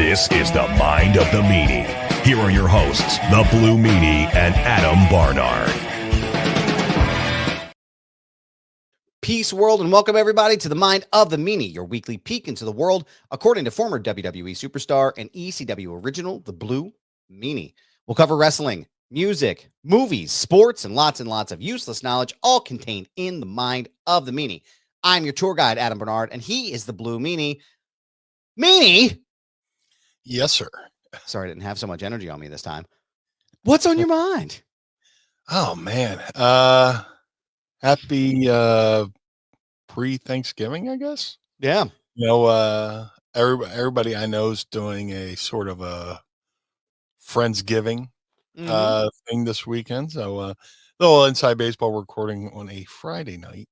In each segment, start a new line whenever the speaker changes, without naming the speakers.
This is the Mind of the Meanie. Here are your hosts, the Blue Meanie and Adam Barnard.
Peace, world, and welcome everybody to the Mind of the Meanie, your weekly peek into the world, according to former WWE superstar and ECW original, the Blue Meanie. We'll cover wrestling, music, movies, sports, and lots of useless knowledge, all contained in the Mind of the Meanie. I'm your tour guide, Adam Barnard, and he is the Blue Meanie. Meanie!
Yes, sir.
Sorry, I didn't have so much energy on me this time. What's on your mind?
Oh, man. Happy pre-Thanksgiving, I guess.
Yeah.
You know, everybody I know is doing a sort of a Friendsgiving thing this weekend. So, little inside baseball recording on a Friday night.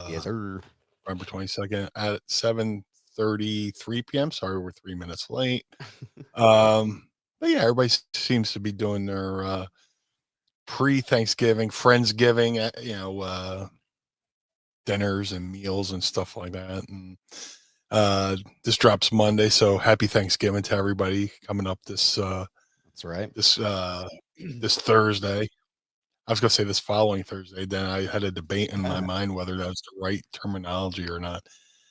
Yes, sir.
November 22nd at 7:33 p.m. Sorry, we're 3 minutes late. But yeah, everybody seems to be doing their pre-Thanksgiving, Friendsgiving, dinners and meals and stuff like that. And this drops Monday, so happy Thanksgiving to everybody coming up this
That's right.
this Thursday. I was gonna say this following Thursday, then I had a debate in my mind whether that was the right terminology or not.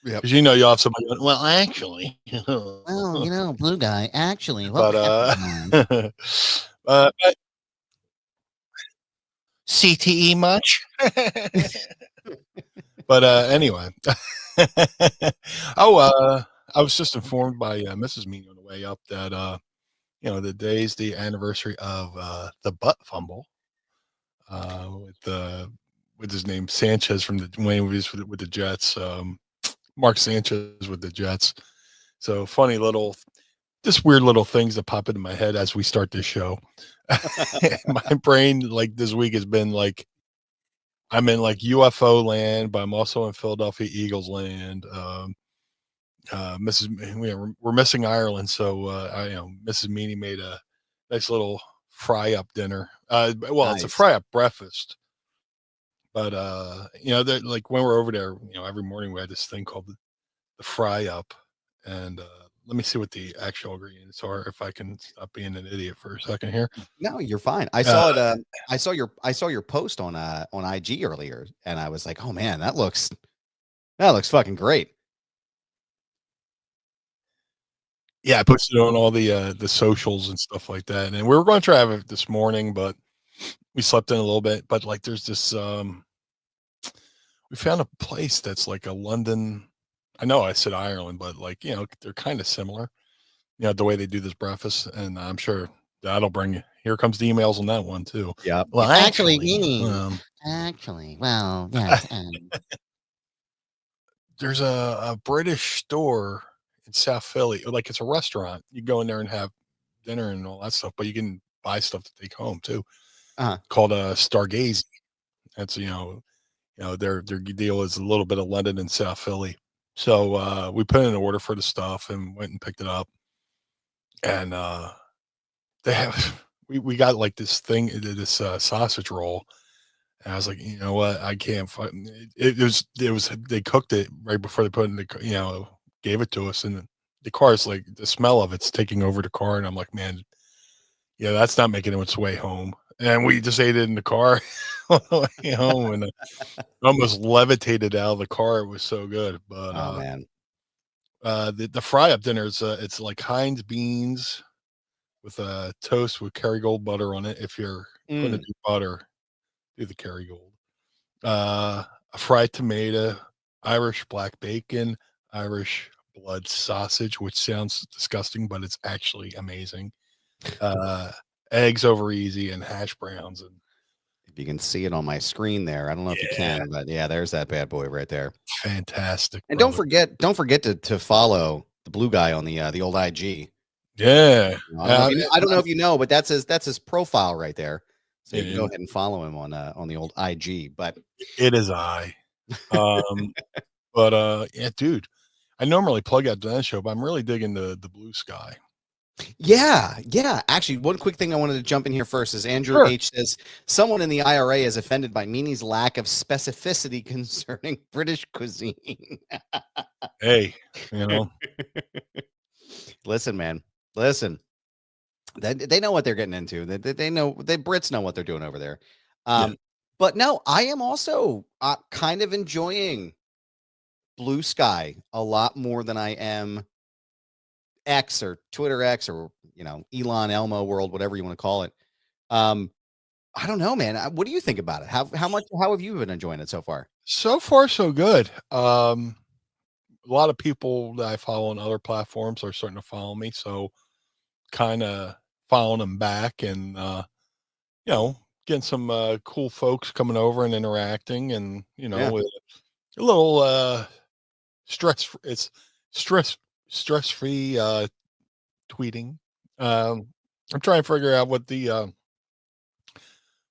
Yeah.
Because you'll have somebody going, well, actually.
Well, blue guy, actually.
But CTE much? But anyway. I was just informed by Mrs. Meanie on the way up that the day's the anniversary of the butt fumble with his name Sanchez from the Wayne movies with the Jets. Mark Sanchez with the Jets. So funny just weird little things that pop into my head as we start this show. My brain like this week has been like I'm in like UFO land, but I'm also in Philadelphia Eagles land. We're missing Ireland, so Mrs. Meanie made a nice little fry up dinner. Nice. It's a fry up breakfast. But like when we're over there, every morning we had this thing called the fry up, and let me see what the actual ingredients are. If I can stop being an idiot for a second here.
No, you're fine. I saw it. I saw your post on IG earlier, and I was like, oh man, that looks fucking great.
Yeah, I posted it on all the socials and stuff like that, and we were going to try to have it this morning, but we slept in a little bit. But like, there's this. We found a place that's like a London. I know I said Ireland, but like, they're kind of similar, the way they do this breakfast. And I'm sure that'll bring, here comes the emails on that one too.
Yeah.
Well,
actually,
there's a British store in South Philly. Like it's a restaurant. You go in there and have dinner and all that stuff, but you can buy stuff to take home too. Called Stargazy. That's, their deal is a little bit of London and South Philly. So we put in an order for the stuff and went and picked it up. And they have we got like this thing, this sausage roll. And I was like, you know what? I can't find it. It was they cooked it right before they put it in the gave it to us. And the car's like the smell of it's taking over the car. And I'm like, man, that's not making its way home. And we just ate it in the car on the way home and almost levitated out of the car. It was so good. But
man.
The fry up dinner is it's like Heinz beans with a toast with Kerrygold butter on it. If you're going to do butter, do the Kerrygold. A fried tomato, Irish black bacon, Irish blood sausage, which sounds disgusting, but it's actually amazing. Eggs over easy and hash browns. And
if you can see it on my screen there, I don't know if you can, but yeah, there's that bad boy right there.
Fantastic.
And don't forget to follow the blue guy on the old IG.
Yeah.
I don't know if you know, but that's his profile right there. So you can go ahead and follow him on the old IG. But
it is but yeah, dude, I normally plug out that show, but I'm really digging the Blue Sky.
Yeah. Actually, one quick thing I wanted to jump in here first is Andrew H says someone in the IRA is offended by Meanie's lack of specificity concerning British cuisine.
Hey,
Listen, man. Listen. They know what they're getting into. They know the Brits know what they're doing over there.
Yeah.
But no, I am also kind of enjoying Blue Sky a lot more than I am X or Twitter X or Elon Elmo world, whatever you want to call it. I don't know, man. What do you think about it? How have you been enjoying it so far?
So far, so good. A lot of people that I follow on other platforms are starting to follow me, so kind of following them back, and getting some cool folks coming over and interacting, and
Yeah.
with a little stress. It's stress free tweeting. I'm trying to figure out what the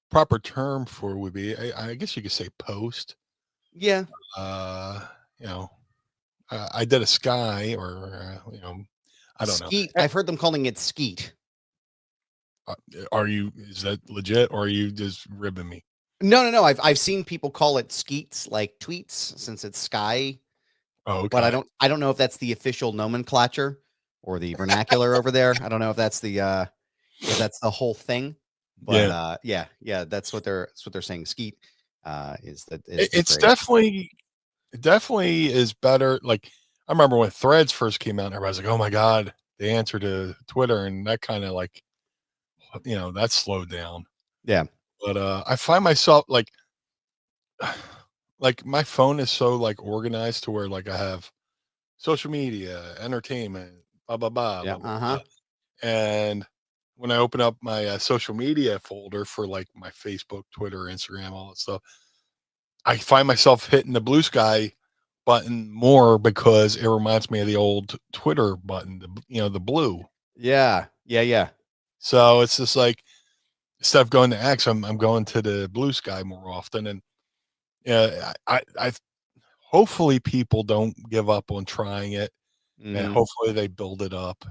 proper term for would be. I guess you could say post.
Yeah.
Uh, you know, I did a sky, or I don't know.
Skeet. I've heard them calling it skeet.
Is that legit, or are you just ribbing me?
No. I've seen people call it skeets, like tweets, since it's sky.
Oh, okay.
But I don't know if that's the official nomenclature or the vernacular over there. I don't know if that's the whole thing. But yeah, that's what they're saying. Skeet is that
It's definitely is better. Like, I remember when Threads first came out, and everybody's like, "Oh my god," the answer to Twitter, and that kind of like, that slowed down.
Yeah.
But I find myself like my phone is so like organized to where like I have social media, entertainment, blah blah blah,
Yeah.
blah, blah, blah. And when I open up my social media folder for like my Facebook, Twitter, Instagram, all that stuff, I find myself hitting the Blue Sky button more because it reminds me of the old Twitter button, the blue.
Yeah.
So it's just like, instead of going to X, I'm going to the Blue Sky more often. And I hopefully people don't give up on trying it, and hopefully they build it up,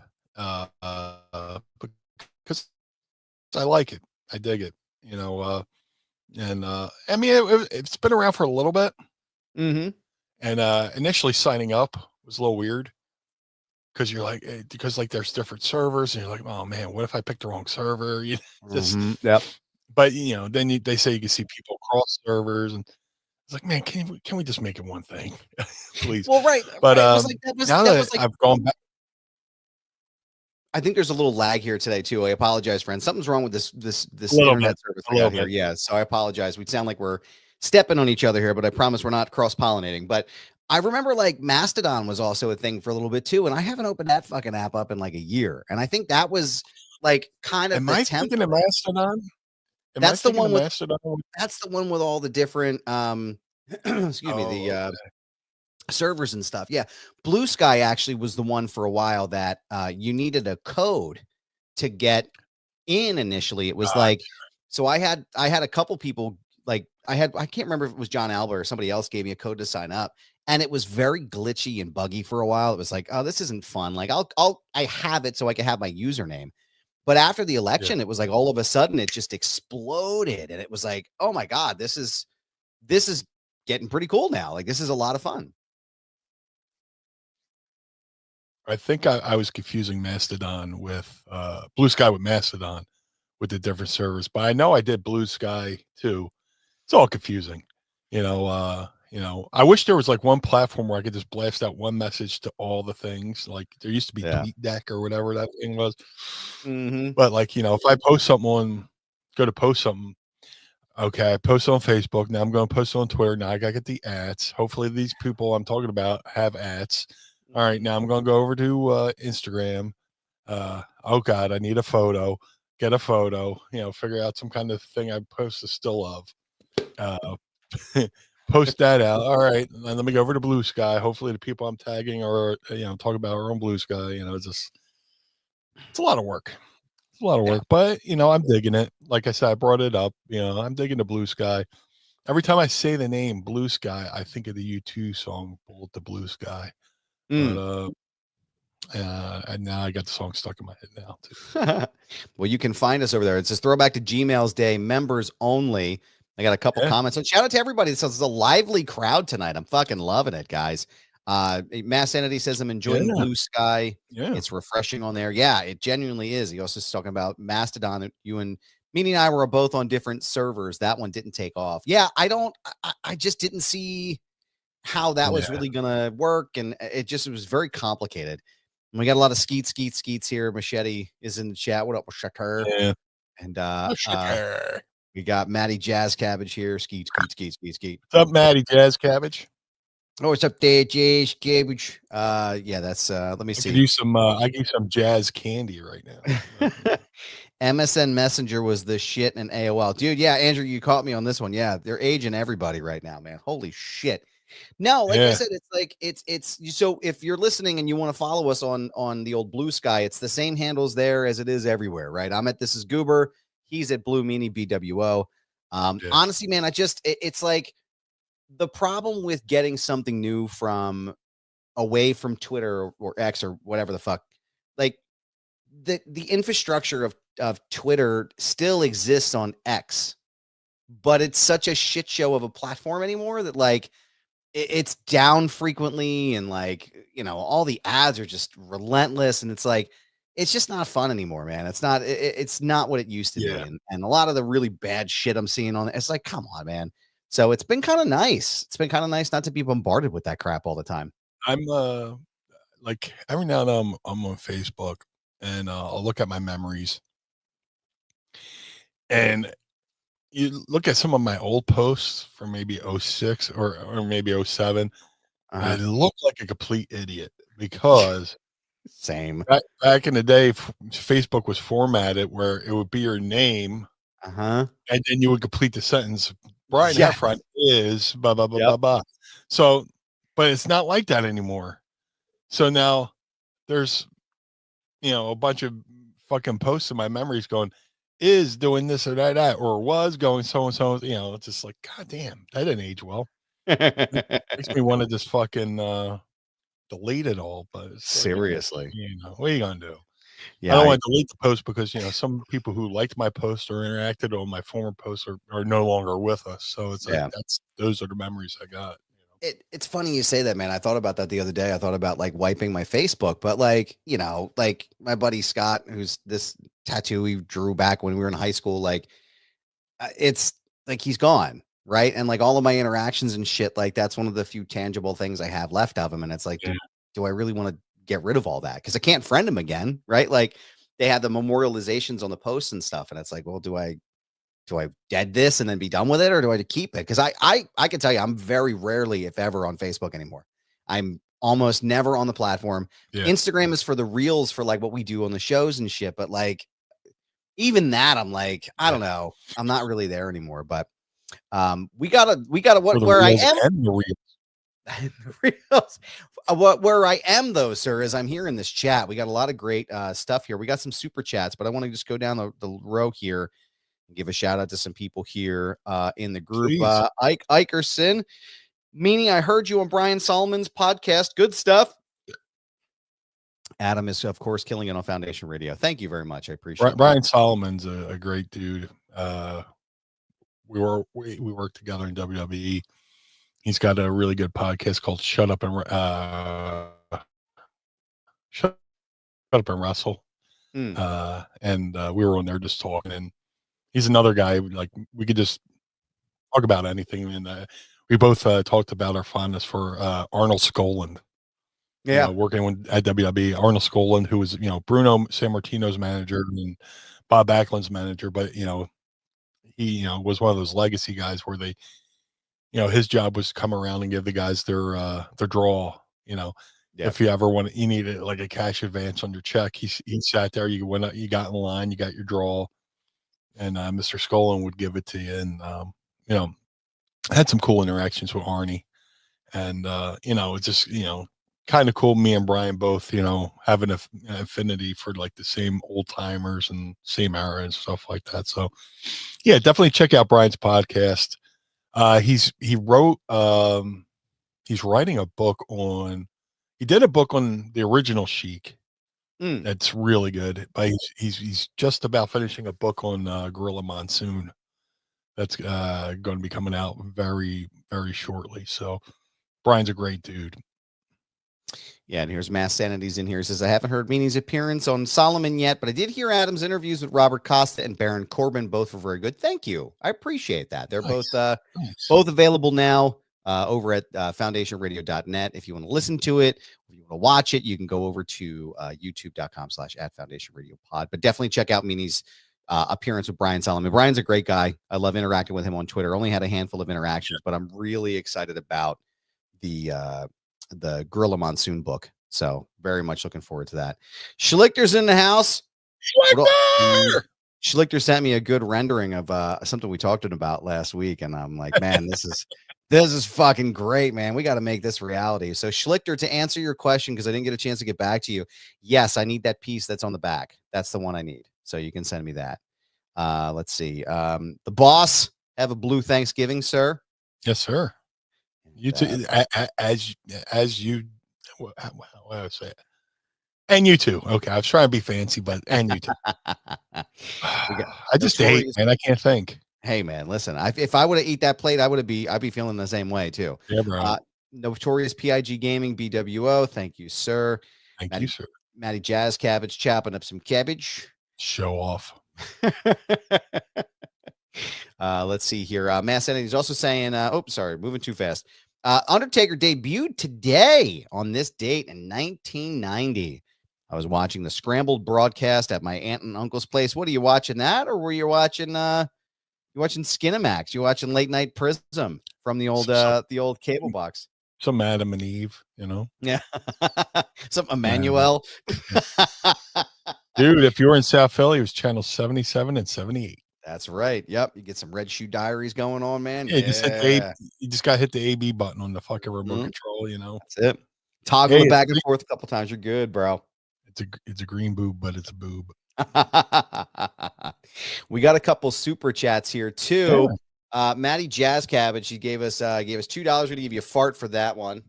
because I like it. I dig it. And I mean, it's been around for a little bit.
Mm-hmm.
And initially signing up was a little weird, because you're like, because like there's different servers, and you're like, oh man, what if I picked the wrong server?
Yep.
But then they say you can see people cross servers, and it's like, man, can we just make it one thing, please?
Well, right.
But
now that
I've gone back.
I think there's a little lag here today too. I apologize, friends. Something's wrong with this
Little
internet
bit,
service
a
we got
little
here.
bit.
Yeah, so I apologize. We sound like we're stepping on each other here, but I promise we're not cross pollinating. But I remember like Mastodon was also a thing for a little bit too, and I haven't opened that fucking app up in like a year. And I think that was like kind of
Am
the
I
template.
thinking of Mastodon?
That's the one with
Mastodon?
That's the one with all the different excuse me, the
Okay.
servers and stuff. Yeah. Blue Sky actually was the one for a while that you needed a code to get in initially. It was like, so I had a couple people, like I can't remember if it was John Albert or somebody else gave me a code to sign up, and it was very glitchy and buggy for a while. It was like, oh, this isn't fun. Like I have it so I can have my username. But after the election, it was like all of a sudden it just exploded, and it was like, oh my God, this is getting pretty cool now. Like, this is a lot of fun.
I think I was confusing Mastodon with Blue Sky with Mastodon, with the different servers, but I know I did Blue Sky too. It's all confusing. I wish there was like one platform where I could just blast out one message to all the things. Like there used to be TweetDeck or whatever that thing was. But like, if I go to post something, okay, I post on Facebook. Now I'm going to post on Twitter. Now I got to get the ads. Hopefully these people I'm talking about have ads. All right, now I'm going to go over to Instagram. Oh God, I need a photo. Get a photo. Figure out some kind of thing I post a still of. Post that out. All right, and let me go over to Blue Sky. Hopefully the people I'm tagging are talk about our own Blue Sky. It's a lot of work. It's a lot of work, but I'm digging it. Like I said, I brought it up. I'm digging the Blue Sky. Every time I say the name Blue Sky, I think of the U2 song "Bullet the Blue Sky." But and now I got the song stuck in my head now too.
Well, you can find us over there. It says Throwback to Gmail's Day, members only. I got a couple comments. And shout out to everybody. This is a lively crowd tonight. I'm fucking loving it, guys. Mass Entity says I'm enjoying Blue Sky.
Yeah.
It's refreshing on there. Yeah, it genuinely is. He also is talking about Mastodon. You and Meanie and I were both on different servers. That one didn't take off. Yeah, I just didn't see how that was really gonna work, and it was very complicated. And we got a lot of skeets here. Machete is in the chat. What up, Machete?
Yeah.
And we got Maddie Jazz Cabbage here. Skeet.
What's up, Maddie Jazz Cabbage?
Oh, what's up there, Jazz Cabbage? Yeah, that's let me see.
I give you some jazz candy right now.
MSN Messenger was the shit in AOL. Dude, yeah, Andrew, you caught me on this one. Yeah, they're aging everybody right now, man. Holy shit. No, like I said, it's like it's so if you're listening and you want to follow us on the old Blue Sky, it's the same handles there as it is everywhere, right? I'm at This Is Goober, he's at Blue Meanie BWO. Honestly, man, it's like the problem with getting something new from away from Twitter or X or whatever the fuck, like the infrastructure of Twitter still exists on X, but it's such a shit show of a platform anymore that like it's down frequently, and like, you know, all the ads are just relentless, and it's like it's just not fun anymore, man. It's not what it used to be, and a lot of the really bad shit I'm seeing on it's like, come on, man. So it's been kind of nice. It's been kind of nice not to be bombarded with that crap all the time.
I'm like every now and then I'm on Facebook, and I'll look at my memories, and you look at some of my old posts from maybe 06 or maybe 07. I look like a complete idiot because
same
back in the day, Facebook was formatted where it would be your name, and then you would complete the sentence. Brian Heffron is blah blah blah blah blah. So, but it's not like that anymore. So now there's, you know, a bunch of fucking posts in my memories going, is doing this or that, or was going so and so. You know, it's just like, God damn, that didn't age well. It makes me want to just fucking delete it all. But
seriously,
like, you know, what are you gonna do?
Yeah,
I don't want to delete the post because, you know, some people who liked my post or interacted on my former posts are no longer with us. So it's like those are the memories I got.
It's funny you say that, man. I thought about that the other day. I thought about like wiping my Facebook, but like, you know, like my buddy Scott, who's this tattoo he drew back when we were in high school, like it's like he's gone, right? And like all of my interactions and shit, like that's one of the few tangible things I have left of him. And it's like, do I really want to get rid of all that? Because I can't friend him again, right? Like they had the memorializations on the posts and stuff, and it's like, well, do I dead this and then be done with it, or do I keep it? Because I can tell you, I'm very rarely, if ever, on Facebook anymore. I'm almost never on the platform. Instagram is for the reels, for like what we do on the shows and shit. But like, even that, I'm like, I don't know, I'm not really there anymore. But we gotta where I am. Where I am though, sir, is I'm here in this chat. We got a lot of great stuff here. We got some super chats, but I want to just go down the row here. Give a shout out to some people here in the group. Ike Ikerson, Meanie, I heard you on Brian Solomon's podcast. Good stuff. Adam is, of course, killing it on Foundation Radio. Thank you very much. I appreciate it.
Brian Solomon's a great dude. We worked together in WWE. He's got a really good podcast called Shut Up and Wrestle. And we were on there just talking, and he's another guy, like we could just talk about anything. And we both talked about our fondness for Arnold Skoland. You know, working at WWE. Arnold Skoland, who was, you know, Bruno Sammartino's manager and Bob Backlund's manager, but you know, he, you know, was one of those legacy guys where they, you know, his job was to come around and give the guys their draw. You know, if you ever you needed like a cash advance on your check, he sat there. You went, you got in line, you got your draw. And Mr. Skoland would give it to you. And, you know, I had some cool interactions with Arnie. And, you know, it's just, you know, kind of cool. Me and Brian both, you know, have an affinity for like the same old timers and same era and stuff like that. So, yeah, definitely check out Brian's podcast. He's writing a book on, he did a book on the original Sheik. That's really good. But he's just about finishing a book on Gorilla Monsoon. That's going to be coming out very, very shortly. So Brian's a great dude.
Yeah, and here's Mass Sanity's in here. He says, I haven't heard Meanie's appearance on Solomon yet, but I did hear Adam's interviews with Robert Costa and Baron Corbin. Both were very good. Thank you. I appreciate that. They're
Nice.
both available now over at foundationradio.net. If you want to listen to it, if you want to watch it, you can go over to youtube.com/@foundationradiopod. But definitely check out Meanie's appearance with Brian Solomon. Brian's a great guy. I love interacting with him on Twitter. Only had a handful of interactions, but I'm really excited about the Gorilla Monsoon book. So very much looking forward to that. Schlichter's in the house. Schlichter sent me a good rendering of something we talked about last week, and I'm like, man, this is fucking great, man. We got to make this reality. So Schlichter, to answer your question, because I didn't get a chance to get back to you, yes, I need that piece that's on the back. That's the one I need. So you can send me that. Let's see. The boss, have a blue Thanksgiving, sir.
Yes, sir. You too, as you, what I say it, and you too. Okay, I was trying to be fancy, but and you too. I just ate, and I can't think.
Hey, man, listen. If I would have eat that plate, I'd be feeling the same way too.
Yeah, bro.
Notorious PIG Gaming BWO. Thank you, sir.
Thank you, sir.
Matty Jazz Cabbage chopping up some cabbage.
Show off.
Let's see here. Mass Entity is also saying, moving too fast. Undertaker debuted today on this date in 1990. I was watching the scrambled broadcast at my aunt and uncle's place. What are you watching that? Or were you watching, Skinamax? You watching Late Night Prism from the old cable box?
Some Adam and Eve,
Yeah. Some Emmanuel.
Dude, if you were in South Philly, it was channel 77 and 78.
That's right. Yep. You get some Red Shoe Diaries going on, man.
Yeah, you just got to hit the AB button on the fucking remote control,
That's it. Toggle it back and forth a couple times. You're good, bro.
It's a green boob, but it's a boob.
We got a couple super chats here too. Yeah. Matty Jazz Cabbage, she gave us $2. We're gonna give you a fart for that one.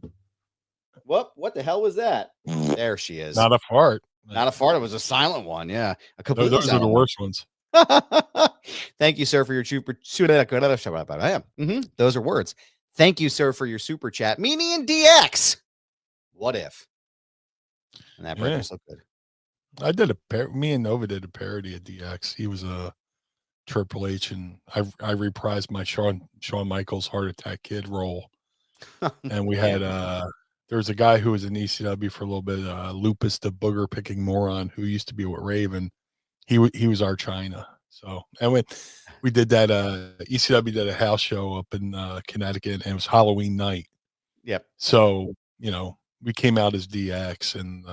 What the hell was that? There she is.
Not a fart.
Not a fart. It was a silent one. Yeah.
Those are the worst ones.
Thank you, sir, for your super. Those are words. Thank you, sir, for your super chat. Meanie and DX. What if? And that breakfast looked good.
I did me and Nova did a parody of DX. He was a Triple H, and I reprised my Shawn Michaels Heart Attack Kid role. And we had there was a guy who was in ECW for a little bit, Lupus the booger picking moron, who used to be with Raven. He was our China. So, and we did that, ECW did a house show up in Connecticut, and it was Halloween night.
Yep.
So, we came out as DX, and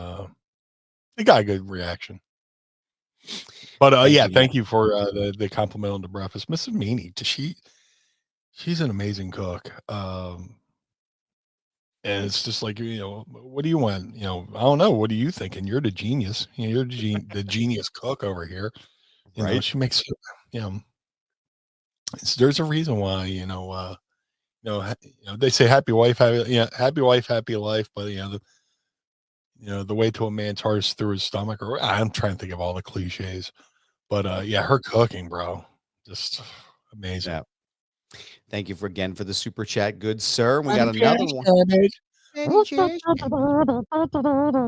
it got a good reaction. But thank you for the compliment on the breakfast. Mrs. Meanie, she's an amazing cook. And it's just like, what do you want? I don't know. What are you thinking? You're the genius. You're the genius cook over here. Right. She makes, there's a reason why, they say happy wife, happy life. But, the way to a man's heart is through his stomach, or I'm trying to think of all the cliches, but her cooking, bro, just amazing. Yeah.
Thank you again for the super chat, good sir. We got another one.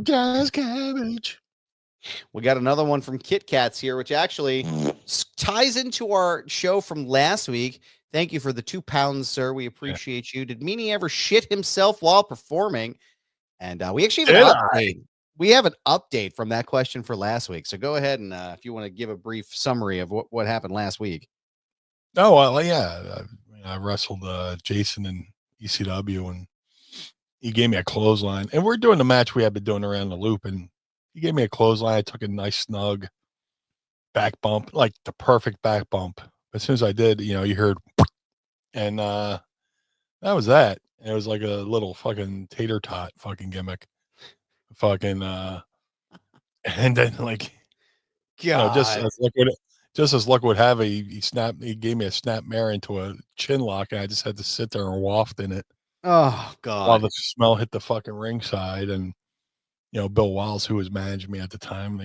Jazz Cabbage. We got another one from Kit Kats here, which actually ties into our show from last week. Thank you for the £2, sir. We appreciate you. Did Meanie ever shit himself while performing? And we actually have an update. We have an update from that question for last week. So go ahead and if you want to give a brief summary of what happened last week.
Oh, well, yeah. I wrestled Jason in ECW, and he gave me a clothesline. And we're doing the match we had been doing around the loop, and he gave me a clothesline. I took a nice snug back bump, like the perfect back bump. As soon as I did, you heard, and that was that. It was like a little fucking tater tot fucking gimmick. Fucking and then like just as luck would have it, he gave me a snap mare into a chin lock, and I just had to sit there and waft in it.
Oh God.
While the smell hit the fucking ringside, and Bill Wiles, who was managing me at the time,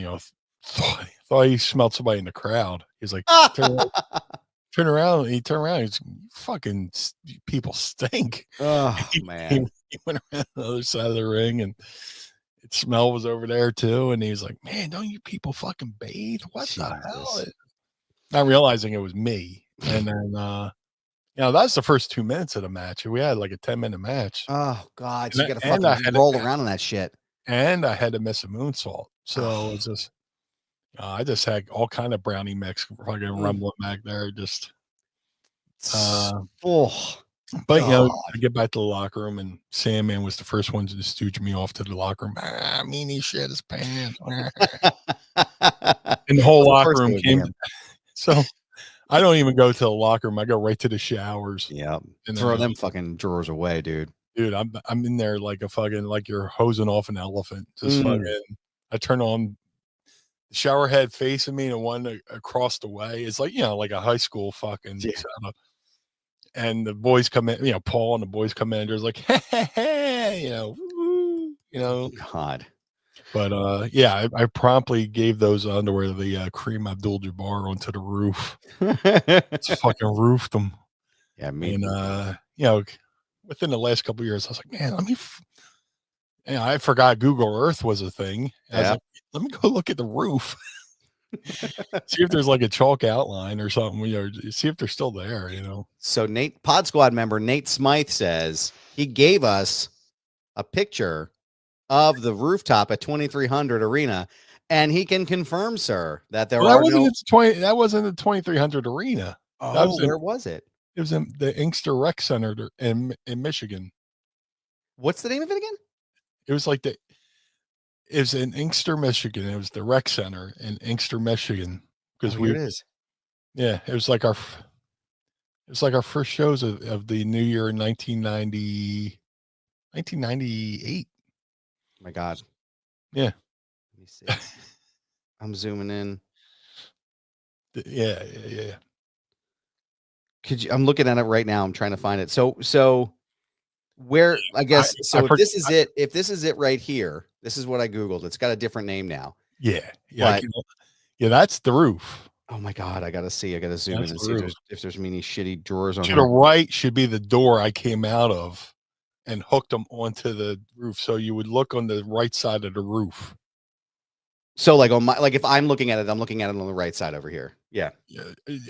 thought he smelled somebody in the crowd. He's like, turn around. He turned around. He's fucking people stink.
Oh man.
He went around the other side of the ring, and Smell was over there too. And he was like, "Man, don't you people fucking bathe? What the hell?" Not realizing it was me. And then, that's the first 2 minutes of the match. We had like a 10-minute match.
Oh God, so
And
you got to fucking roll around in that shit.
And I had to miss a moonsault. So it's just, I just had all kind of brownie mix fucking rumbling back there. Just, but I get back to the locker room, and Sandman was the first one to stooge me off to the locker room. Meanie shit his pants. And the whole locker room came. So I don't even go to the locker room. I go right to the showers.
Yeah. And throw them fucking drawers away, dude.
Dude, I'm in there like a fucking, like you're hosing off an elephant. Just fucking, I turn on the shower head facing me, and the one across the way is like, like a high school fucking setup. And the boys come in, Paul and the boys come in, and there's like, hey,
God.
But I promptly gave those underwear the Kareem Abdul-Jabbar onto the roof. Just fucking roofed them.
Yeah,
and within the last couple of years, I was like, man, I forgot Google Earth was a thing. I was like, let me go look at the roof. See if there's like a chalk outline or something, see if they're still there,
So Pod Squad member Nate Smythe says he gave us a picture of the rooftop at 2300 Arena, and he can confirm, sir, that that
wasn't the 2300 Arena.
Where was it?
It was in the Inkster Rec Center in Michigan.
What's the name of it again?
It was like it was in Inkster, Michigan. It was the Rec Center in Inkster, Michigan. Because
it is.
Yeah, it was like our first shows of the new year in 1998.
Oh my God.
Yeah.
Let me see. I'm zooming in.
Yeah.
I'm looking at it right now. I'm trying to find it. So where, I guess, if this is it right here, this is what I Googled. It's got a different name now.
Yeah. That's the roof.
Oh my God. I got to zoom in and see if there's many shitty drawers on
to the right should be the door I came out of and hooked them onto the roof. So you would look on the right side of the roof.
So like if I'm looking at it, I'm looking at it on the right side over here. Yeah.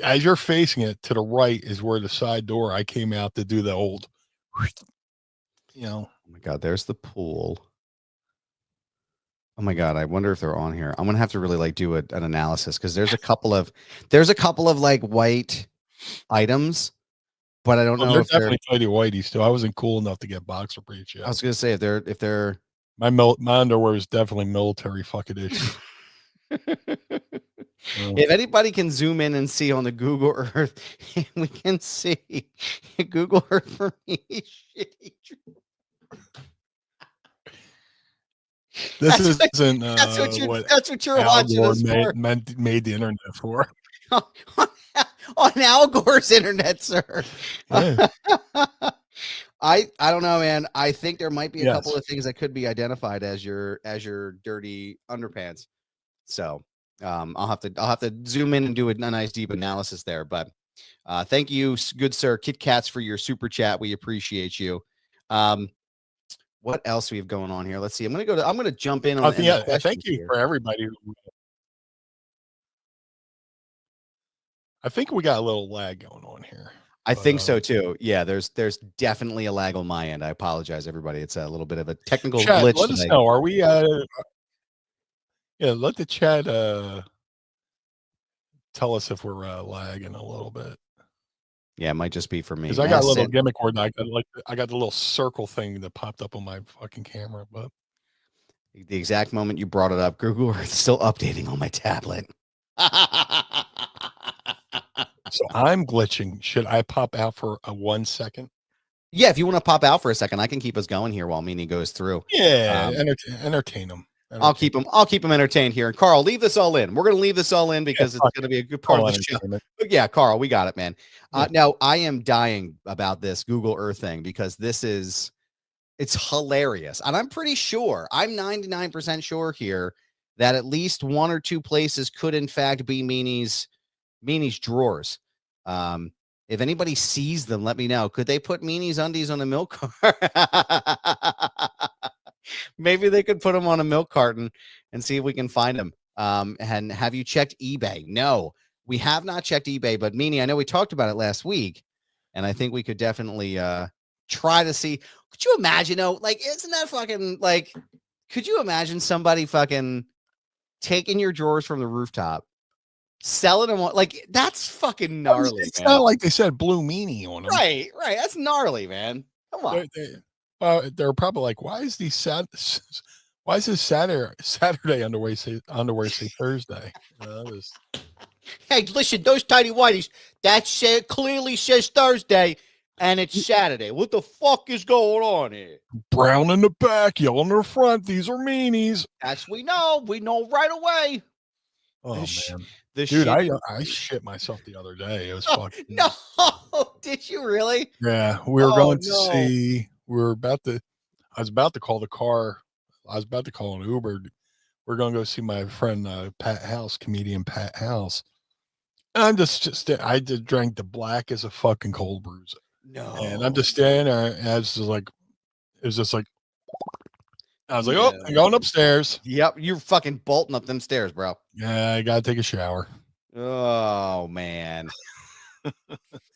As you're facing it, to the right is where the side door I came out to do the old, Oh
my God, there's the pool. Oh my God, I wonder if they're on here. I'm gonna have to really do an analysis, because there's a couple of like white items, but I don't know if
definitely tidy whiteys too. I wasn't cool enough to get boxer briefs yet.
I was gonna say if they're
my underwear is definitely military fucking issue.
If anybody can zoom in and see on the Google Earth, we can see Google Earth for me.
That's
what you're watching us for.
Made the internet for.
On Al Gore's internet, sir. Yeah. I don't know, man. I think there might be a couple of things that could be identified as your dirty underpants. So I'll have to zoom in and do a nice deep analysis there. But thank you, good sir, Kit Kats, for your super chat. We appreciate you. What else do we have going on here? Let's see. I'm gonna jump in on.
Thank you for everybody. I think we got a little lag going on here.
I think so too. Yeah, there's definitely a lag on my end. I apologize, everybody. It's a little bit of a technical glitch.
Let us know. Are we? Let the chat tell us if we're lagging a little bit.
Yeah, it might just be for me.
Because I got a little gimmick where I got the little circle thing that popped up on my fucking camera. But
the exact moment you brought it up, Google Earth still updating on my tablet.
So I'm glitching. Should I pop out for a 1 second?
Yeah, if you want to pop out for a second, I can keep us going here while Meanie goes through.
Yeah, entertain them.
I'll keep them entertained here. And Carl, leave this all in. We're going to leave this all in because it's going to be a good part of the show. But yeah, Carl, we got it, man. Now I am dying about this Google Earth thing, because it's hilarious. And I'm pretty sure, I'm 99% sure here that at least one or two places could in fact be Meanie's drawers. If anybody sees them, let me know. Could they put Meanie's undies on a milk carton? Maybe they could put them on a milk carton and see if we can find them. And have you checked eBay? No, we have not checked eBay, but Meanie, I know we talked about it last week, and I think we could definitely try to see. Could you imagine, like, isn't that fucking, like, could you imagine somebody fucking taking your drawers from the rooftop, selling them like, that's fucking gnarly.
It's not like they said Blue Meanie on them.
Right. That's gnarly, man. Come on.
They're probably like, why is this Saturday underwear say Thursday?
Hey, listen, those tidy whities, that clearly says Thursday, and it's Saturday. What the fuck is going on here?
Brown in the back, yellow in the front. These are meanies.
As we know right away.
Oh man, dude, I shit myself the other day. It was fucking.
No, did you really?
Yeah, we were going to see. I was about to call the car. I was about to call an Uber. We're going to go see my friend Pat House, comedian Pat House. And I'm I just drank the black as a fucking cold brews.
No.
And I'm just standing there, and I was just like, I was like, oh, I'm going upstairs.
Yep, you're fucking bolting up them stairs, bro.
Yeah, I gotta take a shower.
Oh man.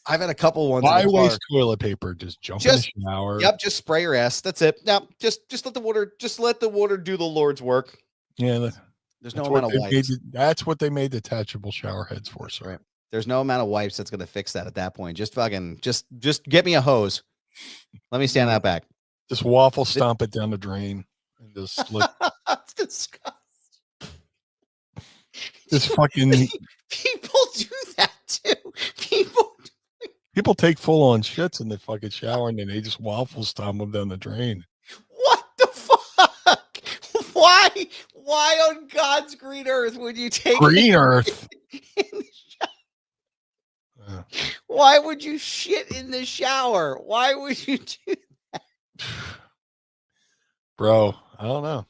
I've had a couple ones.
Why waste toilet paper? Just jump in the shower.
Yep, just spray your ass. That's it. Now, just let the water do the Lord's work.
Yeah,
there's no amount of wipes.
That's what they made detachable shower heads for, sir.
Right. There's no amount of wipes that's gonna fix that at that point. Just fucking just get me a hose. Let me stand out back.
Just waffle stomp it down the drain and just slip.
That's disgusting.
This fucking
people do that too.
People take full on shits in the fucking shower and then they just waffle stomp them down the drain.
What the fuck? Why on God's green earth would you take
green earth?
Why would you shit in the shower? Why would you do that?
Bro, I don't know.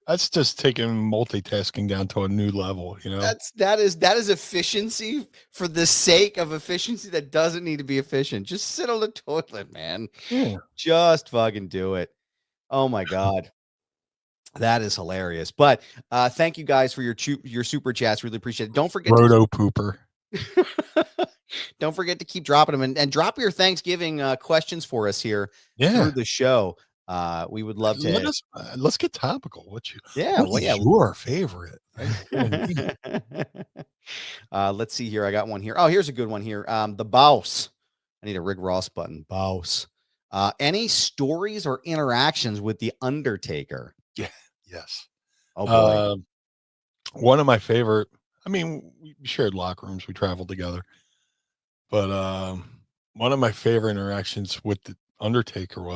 That's just taking multitasking down to a new level, you know.
That is efficiency for the sake of efficiency that doesn't need to be efficient. Just sit on the toilet, man.
Yeah.
Just fucking do it. Oh my God. That is hilarious. But thank you guys for your super chats. Really appreciate it. Don't forget
Roto pooper.
Don't forget to keep dropping them and drop your Thanksgiving questions for us here through the show. We would love to.
Let's get topical. What's your favorite?
Let's see here. I got one here. Oh, here's a good one here. The Boss. I need a Rick Ross button. Boss. Any stories or interactions with the Undertaker?
Yeah. Yes.
Oh boy.
One of my favorite. I mean, we shared locker rooms. We traveled together. But one of my favorite interactions with the Undertaker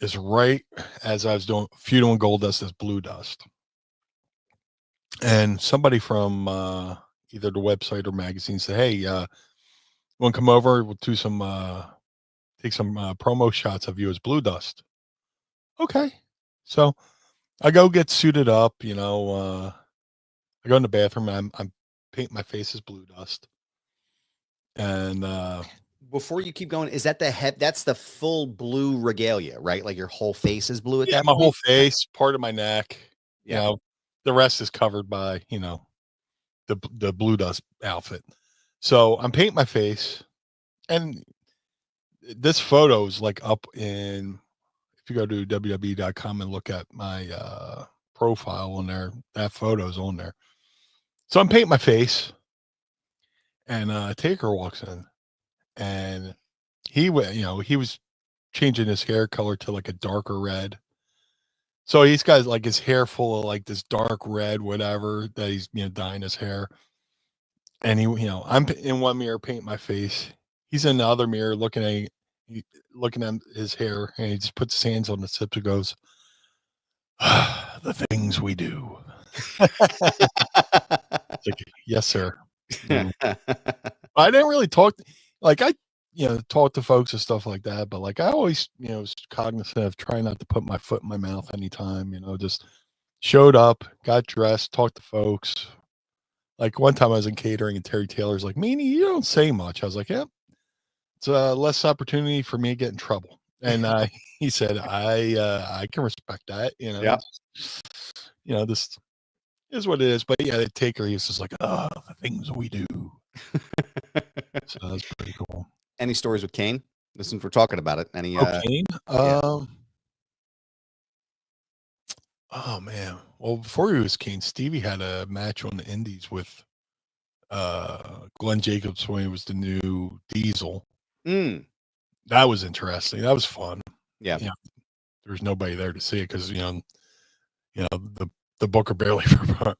is right as I was feuding GoldDust as BlueDust. And somebody from either the website or magazine said, hey, you want to come over? We'll do take some promo shots of you as BlueDust. Okay. So I go get suited up, I go in the bathroom. I'm painting my face as BlueDust. And
before you keep going, is that that's the full blue regalia, right? Like your whole face is blue at that
my
point?
whole face, part of my neck.
Yeah.
The rest is covered by, the BlueDust outfit. So I'm painting my face, and this photo is like up in, if you go to www.com and look at my profile on there, that photo's on there. So I'm painting my face, and Taker walks in, and he was changing his hair color to like a darker red. So he's got like his hair full of like this dark red, whatever, that he's dyeing his hair. And I'm in one mirror painting my face. He's in the other mirror looking at his hair, and he just puts his hands on the tips and goes, the things we do. Like, yes, sir. I didn't really talk, like I talk to folks and stuff like that, but like I always was cognizant of trying not to put my foot in my mouth anytime. Just showed up, got dressed, talked to folks, Like one time I was in catering and Terry Taylor's like, Meanie, you don't say much. I was like, yeah, it's less opportunity for me to get in trouble. And he said, I can respect that.
Yep.
This is what it is. But yeah, the Taker, he was just like, the things we do. So that's pretty cool.
Any stories with Kane? Since we're talking about it. Any
Kane?
Yeah.
Oh man. Well, before he was Kane, Stevie had a match on the Indies with Glenn Jacobs when he was the new Diesel. That was interesting. That was fun.
Yeah.
There was nobody there to see it because the booker barely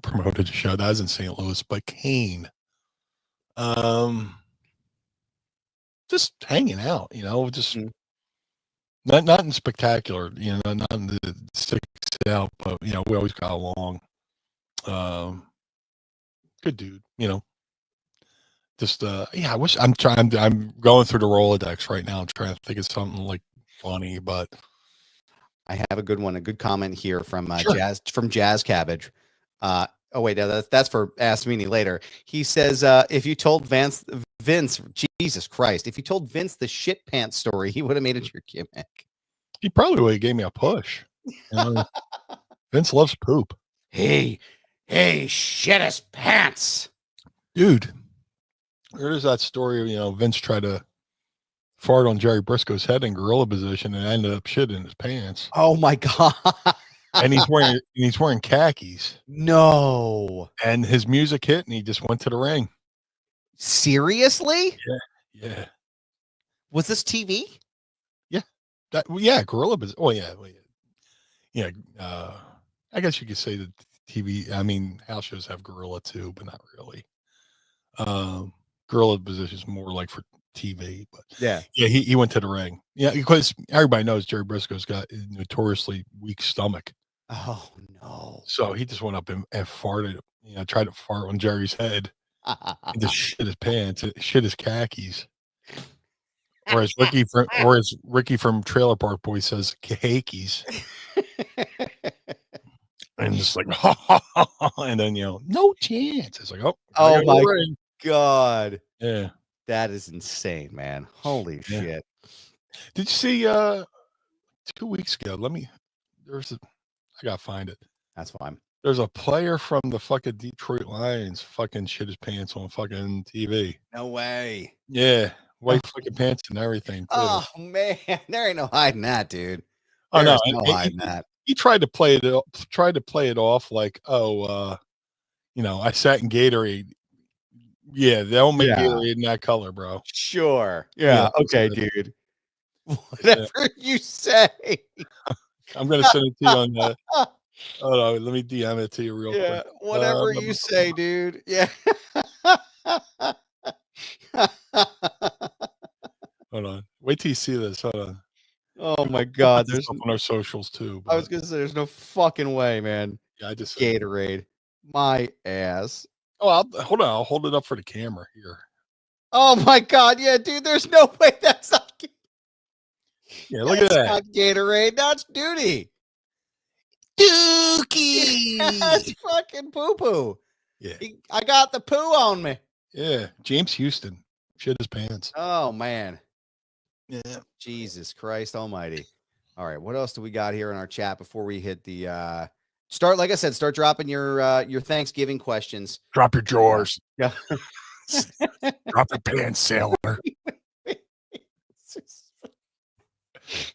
promoted the show. That was in St. Louis. But Kane, just hanging out, just nothing spectacular, nothing that sticks out, but we always got along. Good dude, just I wish I'm going through the Rolodex right now. I'm trying to think of something like funny, but
I have a good one, a good comment here from
Sure.
Jazz Cabbage. Oh wait, no, that's for Ask Meanie later. He says, if you told Vince, Jesus Christ, if you told Vince the shit pants story, he would have made it your gimmick.
He probably would have gave me a push. Vince loves poop.
Hey, shit his pants.
Dude, there's that story, Vince tried to fart on Jerry Briscoe's head in gorilla position and ended up shit in his pants.
Oh my God.
And he's wearing khakis.
No.
And his music hit and he just went to the ring.
Seriously?
Yeah.
Was this TV?
Yeah. Gorilla position. Oh yeah. Yeah. I guess you could say that TV, I mean, house shows have gorilla too, but not really. Gorilla position is more like for TV, but he went to the ring. Yeah, because everybody knows Jerry Briscoe's got a notoriously weak stomach.
Oh no!
So he just went up and farted. Tried to fart on Jerry's head and just shit his pants, shit his khakis. Or as Ricky from Trailer Park Boys says, khakis. And just like, and then no chance. It's like,
oh my God,
yeah,
that is insane, man. Holy shit!
Did you see 2 weeks ago? I gotta find it.
That's fine.
There's a player from the fucking Detroit Lions fucking shit his pants on fucking TV.
No way.
Yeah, white fucking pants and everything. Too.
Oh man, there ain't no hiding that, dude.
Oh no,
no hiding that.
He tried to play it off like, I sat in Gatorade. Yeah, they don't make Gatorade in that color, bro.
Sure. Yeah. Okay, dude. Whatever you say.
I'm gonna send it to you on the. Hold on, let me DM it to you real quick.
Whatever you say, dude. Yeah.
Hold on. Wait till you see this. Hold on.
Oh my God.
There's on our socials too.
I was gonna say there's no fucking way, man.
Yeah, I just
Gatorade. My ass.
Oh, hold on. I'll hold it up for the camera here.
Oh my God. Yeah, dude. There's no way that's not.
Yeah, look at that.
Not Gatorade. That's duty.
Dookie.
That's fucking poo poo.
Yeah.
I got the poo on me.
Yeah. James Houston shit his pants.
Oh man.
Yeah.
Jesus Christ almighty. All right. What else do we got here in our chat before we hit the start? Like I said, start dropping your Thanksgiving questions.
Drop your drawers.
Yeah.
Drop your pants, sailor.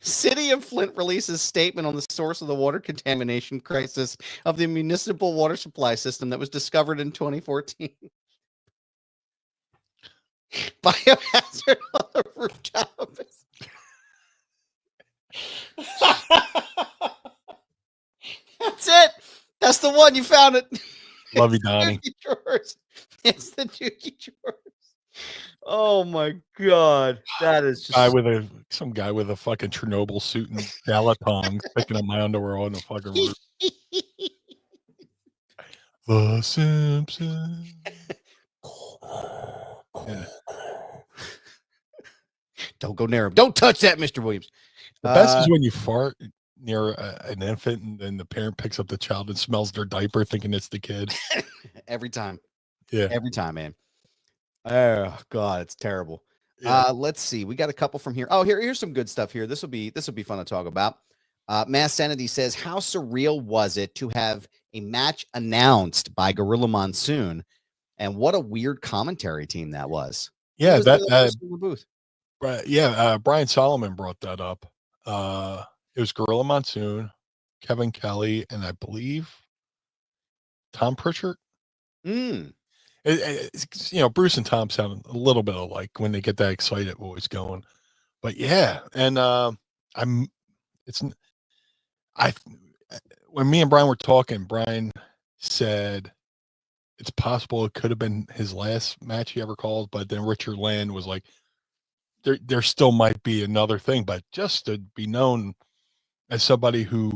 City of Flint releases statement on the source of the water contamination crisis of the municipal water supply system that was discovered in 2014. Biohazard on the rooftop. That's it. That's the one. You found it.
Love you, Donnie.
It's the Dookie drawers. Oh my God, that is just
some guy with a fucking Chernobyl suit and Galatong picking up my underwear on the fucking roof. The Simpsons. Yeah.
Don't go near him. Don't touch that, Mr. Williams.
The best is when you fart near an infant and then the parent picks up the child and smells their diaper thinking it's the kid.
Every time.
Yeah.
Every time, man. Oh God, it's terrible.
Yeah.
Let's see. We got a couple from here. Oh, here's some good stuff here. This will be fun to talk about. Mass Sanity says, how surreal was it to have a match announced by Gorilla Monsoon? And what a weird commentary team that was. Who
Yeah,
was the person in the booth?
Brian Solomon brought that up. It was Gorilla Monsoon, Kevin Kelly, and I believe Tom Pritchard. Bruce and Tom sound a little bit alike when they get that excited voice going. But yeah, and when me and Brian were talking, Brian said it's possible it could have been his last match he ever called, but then Richard Land was like, there still might be another thing, but just to be known as somebody who,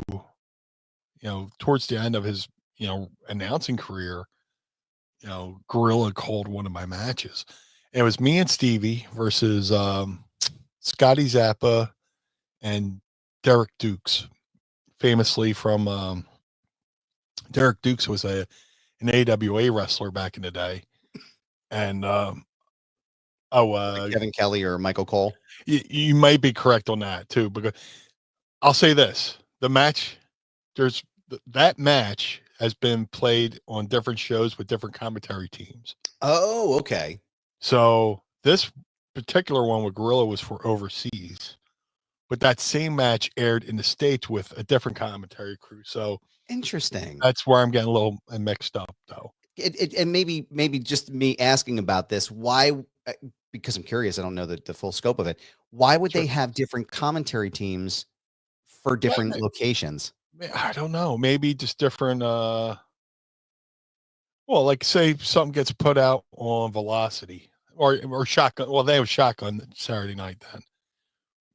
towards the end of his, announcing career, Gorilla called one of my matches. It was me and Stevie versus Scotty Zappa and Derek Dukes, famously from Derek Dukes was an AWA wrestler back in the day. And
Like Kevin Kelly or Michael Cole.
You might be correct on that too, because I'll say this: that match has been played on different shows with different commentary teams.
Oh, okay.
So this particular one with Gorilla was for overseas, but that same match aired in the States with a different commentary crew. So
interesting.
That's where I'm getting a little mixed up, though.
And maybe just me asking about this, why? Because I'm curious, I don't know the full scope of it. Why would they have different commentary teams for different locations?
I don't know. Maybe just different. Well, like say something gets put out on Velocity or Shotgun. Well, they have Shotgun Saturday night. Then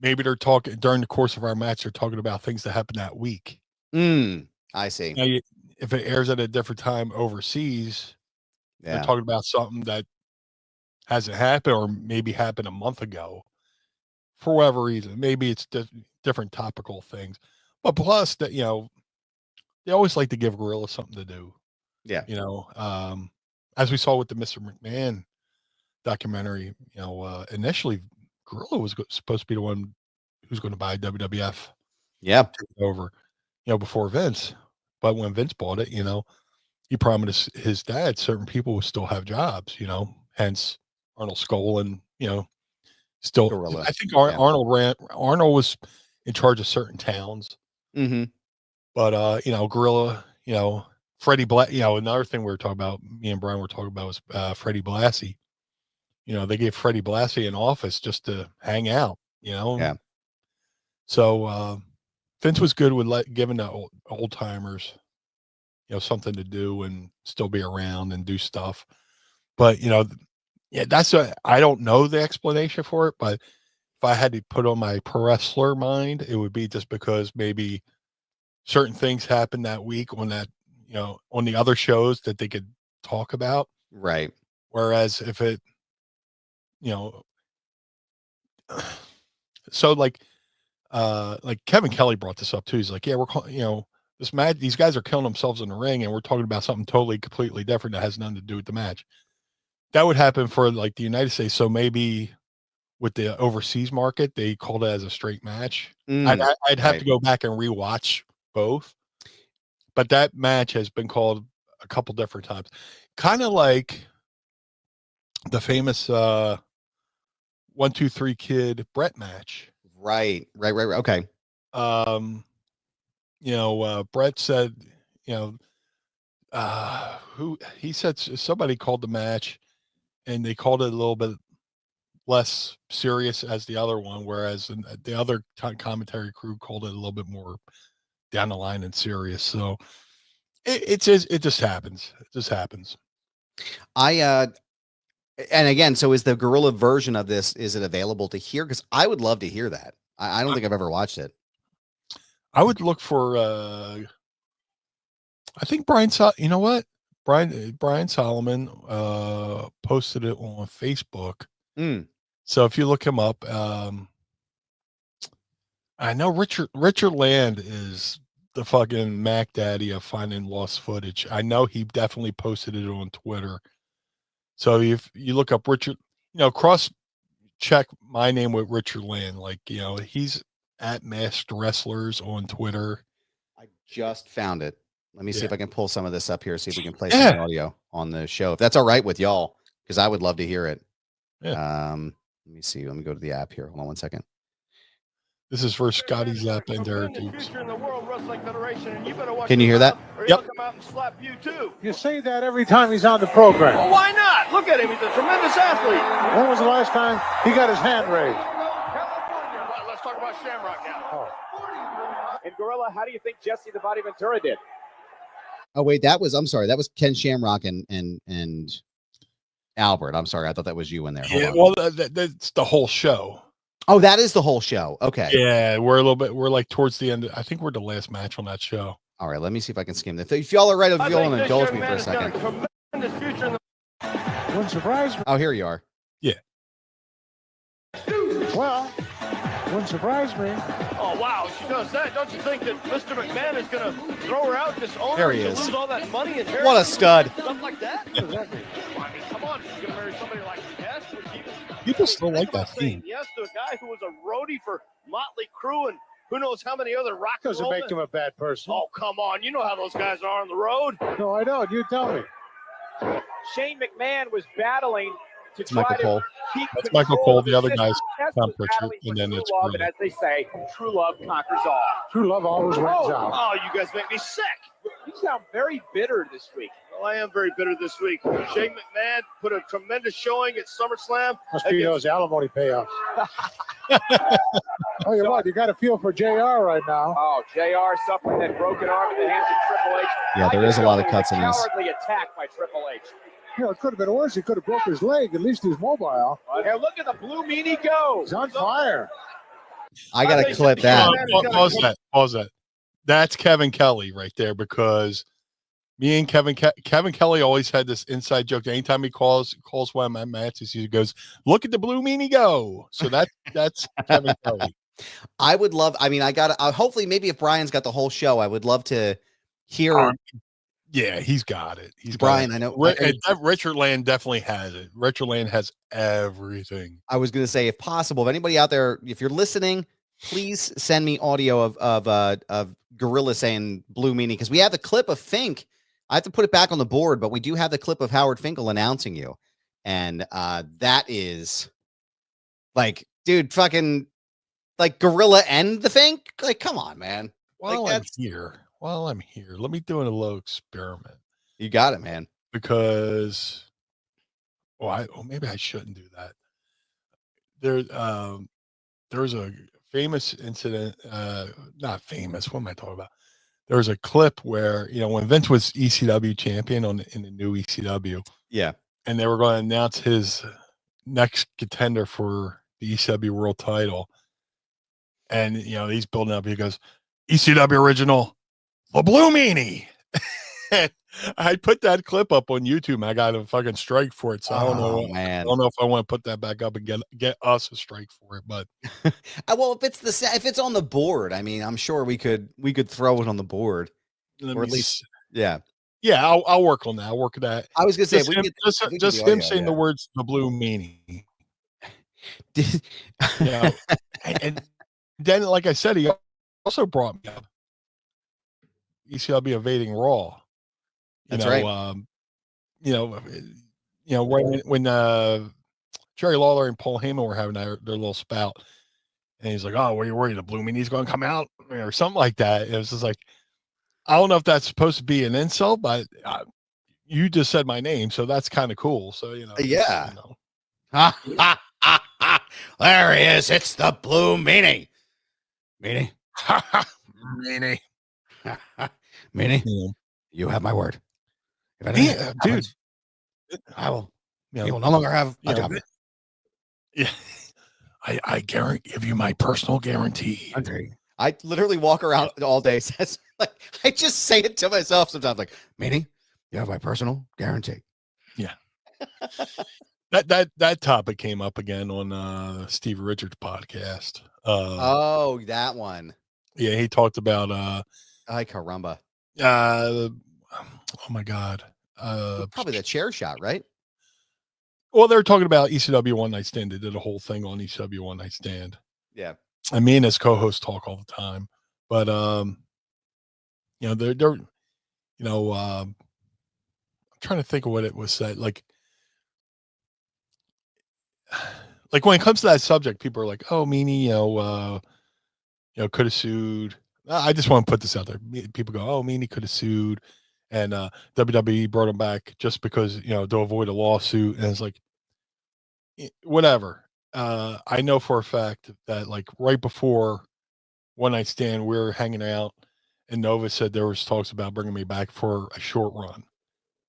maybe they're talking during the course of our match. They're talking about things that happened that week.
I see.
Now, if it airs at a different time overseas, they're talking about something that hasn't happened or maybe happened a month ago. For whatever reason, maybe it's different topical things, but plus that they always like to give Gorilla something to do.
Yeah,
as we saw with the Mr. McMahon documentary, initially Gorilla was supposed to be the one who's going to buy WWF.
Yeah,
over, before Vince, but when Vince bought it, he promised his dad certain people would still have jobs. Hence Arnold Skull and still Gorilla. I think Arnold was in charge of certain towns. But Gorilla, Freddie Black, another thing we were talking about, me and Brian were talking about was Freddie Blassie. They gave Freddie Blassie an office just to hang out,
Yeah.
So Vince was good with giving the old timers, something to do and still be around and do stuff. But I don't know the explanation for it, but if I had to put on my pro wrestler mind, it would be just because maybe certain things happened that week on that, on the other shows that they could talk about.
Right.
Whereas if it, so like Kevin Kelly brought this up too. He's like, yeah, we're these guys are killing themselves in the ring and we're talking about something totally completely different that has nothing to do with the match. That would happen for like the United States. So maybe with the overseas market, they called it as a straight match. I'd have to go back and rewatch both, but that match has been called a couple different times, kind of like the famous 1, 2, 3 Kid Brett match.
Right. Okay.
Brett said, who he said somebody called the match and they called it a little bit less serious as the other one, whereas the other commentary crew called it a little bit more down the line and serious. So it just happens. It just happens.
And again, so is the Gorilla version of this, is it available to hear? Because I would love to hear that. I don't think I've ever watched it.
I would look for I think Brian Solomon posted it on Facebook. So if you look him up, I know Richard Land is the fucking Mac Daddy of finding lost footage. I know he definitely posted it on Twitter. So if you look up Richard, cross check my name with Richard Land. Like, he's at Masked Wrestlers on Twitter.
I just found it. Let me see if I can pull some of this up here. See if we can play
Yeah.
some audio on the show. If that's all right with y'all, because I would love to hear it.
Yeah.
Let me see. Let me go to the app here. Hold on one second.
This is for Scotty Zapp and Derek Dukes.
Can you hear that?
Yep.
You say that every time he's on the program.
Well, why not? Look at him. He's a tremendous athlete.
When was the last time he got his hand raised?
Well, let's talk about Shamrock now.
Oh.
And Gorilla, how do you think Jesse the Body Ventura did?
Oh wait, I'm sorry. That was Ken Shamrock and Albert. I'm sorry. I thought that was you in there.
Well, that's the whole show.
Oh, that is the whole show. Okay.
Yeah, we're like towards the end. I think we're the last match on that show.
All right, let me see if I can skim this. If y'all are right, if you want to indulge me for a second.
Wouldn't surprise me.
Oh, here you are.
Yeah.
Well, wouldn't surprise me.
Oh, wow. She does that. Don't you think that Mr. McMahon is going to throw her out this owner
There he
to
is.
lose all that money? And
What a stud.
Stuff like that?
What does that mean?
I mean, come on. She's going to marry somebody like Yes.
People still like that theme.
Yes to a guy who was a roadie for Motley Crue and who knows how many other rock and
Doesn't
roll
make him a bad person.
Oh, come on. You know how those guys are on the road.
No, I don't. You tell me.
Shane McMahon was battling to
It's Michael Cole.
keep
That's
control
Michael Cole.
of
The other
system.
guy's
Tess
Tom
was
Pritchard,
battling
and
for
then
true
it's
love,
Gorilla.
and as they say, true love conquers all.
True love always wins out.
Oh, you guys make me sick. You sound very bitter this week. Well, I am very bitter this week. Shane McMahon put a tremendous showing at SummerSlam.
Must be those alimony payouts. Oh, you're right. You got to feel for JR right now.
Oh, JR suffering that broken arm at the hands of Triple H.
Yeah, there is a lot of cuts in this.
Cowardly attack by Triple H.
You know, it could have been worse. He could have broke his leg. At least he's mobile.
Here, look at the Blue Meanie go.
He's on fire.
I got to clip that.
Pause that. That's Kevin Kelly right there, because me and Kevin Kelly always had this inside joke. Anytime he calls one of my matches, he goes, "Look at the Blue Meanie go." So that's Kevin Kelly.
I would love. I mean, I got to hopefully maybe if Brian's got the whole show, I would love to hear.
Yeah, he's got it. He's
Brian.
got it.
I know.
Richard Land definitely has it. Richard Land has everything.
I was going to say, if possible, if anybody out there, if you're listening, please send me audio of Gorilla saying Blue Meanie, because we have the clip of Fink. I have to put it back on the board, but we do have the clip of Howard Finkel announcing you, and that is like, dude, fucking like Gorilla and the Fink. Like, come on, man.
While I'm here, let me do a little experiment.
You got it, man.
Because, maybe I shouldn't do that. There's a famous incident, not famous. What am I talking about? There was a clip where, when Vince was ECW champion in the new ECW.
Yeah.
And they were going to announce his next contender for the ECW world title. And, he's building up. He goes, ECW original, the Blue Meanie. I put that clip up on YouTube, and I got a fucking strike for it. So I don't know.
Man.
I don't know if I want to put that back up and get us a strike for it. But
well, if it's on the board, I mean, I'm sure we could throw it on the board, or at least, yeah.
I'll work on that. I'll work at that.
I was gonna say,
just him saying the words "the Blue Meanie." And then, like I said, he also brought me up ECW evading Raw.
That's right.
When Jerry Lawler and Paul Heyman were having their little spout, and he's like, "Oh, what are you worried? The Blue Meanie's going to come out," or something like that. It was just like, I don't know if that's supposed to be an insult, but you just said my name, so that's kind of cool. So
yeah. There he is. It's the Blue Meanie. Meanie.
Meanie.
Meanie.
Yeah.
You have my word.
Dude,
I will. You will no longer have a job.
Yeah, I give you my personal guarantee.
I literally walk around all day. I just say it to myself sometimes, like, Meanie, you have my personal guarantee.
Yeah. That topic came up again on Steve Richards' podcast.
That one.
Yeah, he talked about
Ay caramba.
Oh my God.
Probably the chair shot, right?
Well, they're talking about ECW One Night Stand. They did a whole thing on ECW One Night Stand.
Yeah.
And me and his co-host talk all the time. But they're I'm trying to think of what it was said. Like when it comes to that subject, people are like, "Oh, Meanie, could have sued." I just want to put this out there. People go, "Oh, Meanie could have sued," and WWE brought him back just because to avoid a lawsuit. And it's like, whatever. I know for a fact that like right before One Night Stand, we were hanging out, and Nova said there was talks about bringing me back for a short run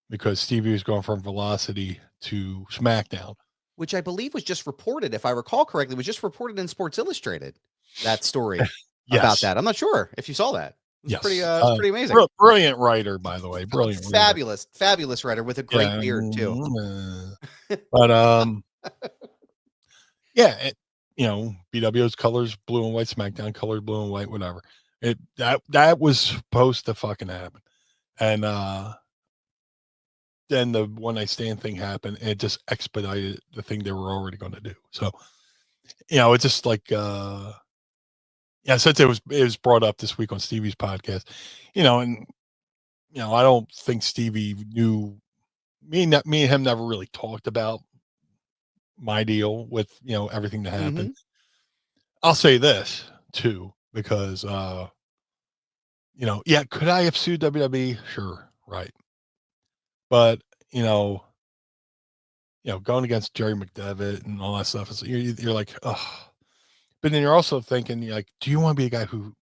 because Stevie was going from Velocity to SmackDown.
Which I believe was just reported, if I recall correctly, was just reported in Sports Illustrated. That story about that. I'm not sure if you saw that. It's pretty amazing.
Brilliant writer, by the way. Brilliant.
Fabulous writer with a great beard too.
But BWO's colors blue and white, SmackDown colors blue and white, whatever. That was supposed to fucking happen, and then the One Night Stand thing happened, and it just expedited the thing they were already going to do. So, it's just like, since it was brought up this week on Stevie's podcast, and I don't think Stevie knew me and him never really talked about my deal with everything that happened. Mm-hmm. I'll say this too, because could I have sued WWE? Sure, right. But going against Jerry McDevitt and all that stuff, you're like, oh. But then you're also thinking, like, do you want to be a guy who's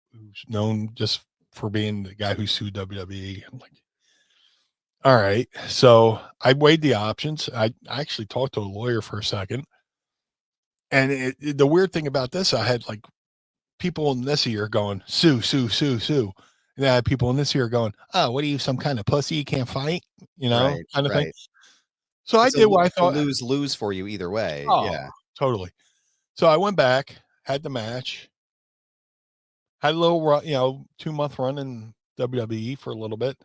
known just for being the guy who sued WWE? I'm like, all right. So I weighed the options. I actually talked to a lawyer for a second, and the weird thing about this, I had like people in this ear going, sue. And I had people in this ear going, oh, what are you, some kind of pussy? You can't fight, kind of thing. So I did what I thought.
Lose for you either way.
Oh,
yeah,
totally. So I went back, had the match, had a little, 2-month run in WWE for a little bit,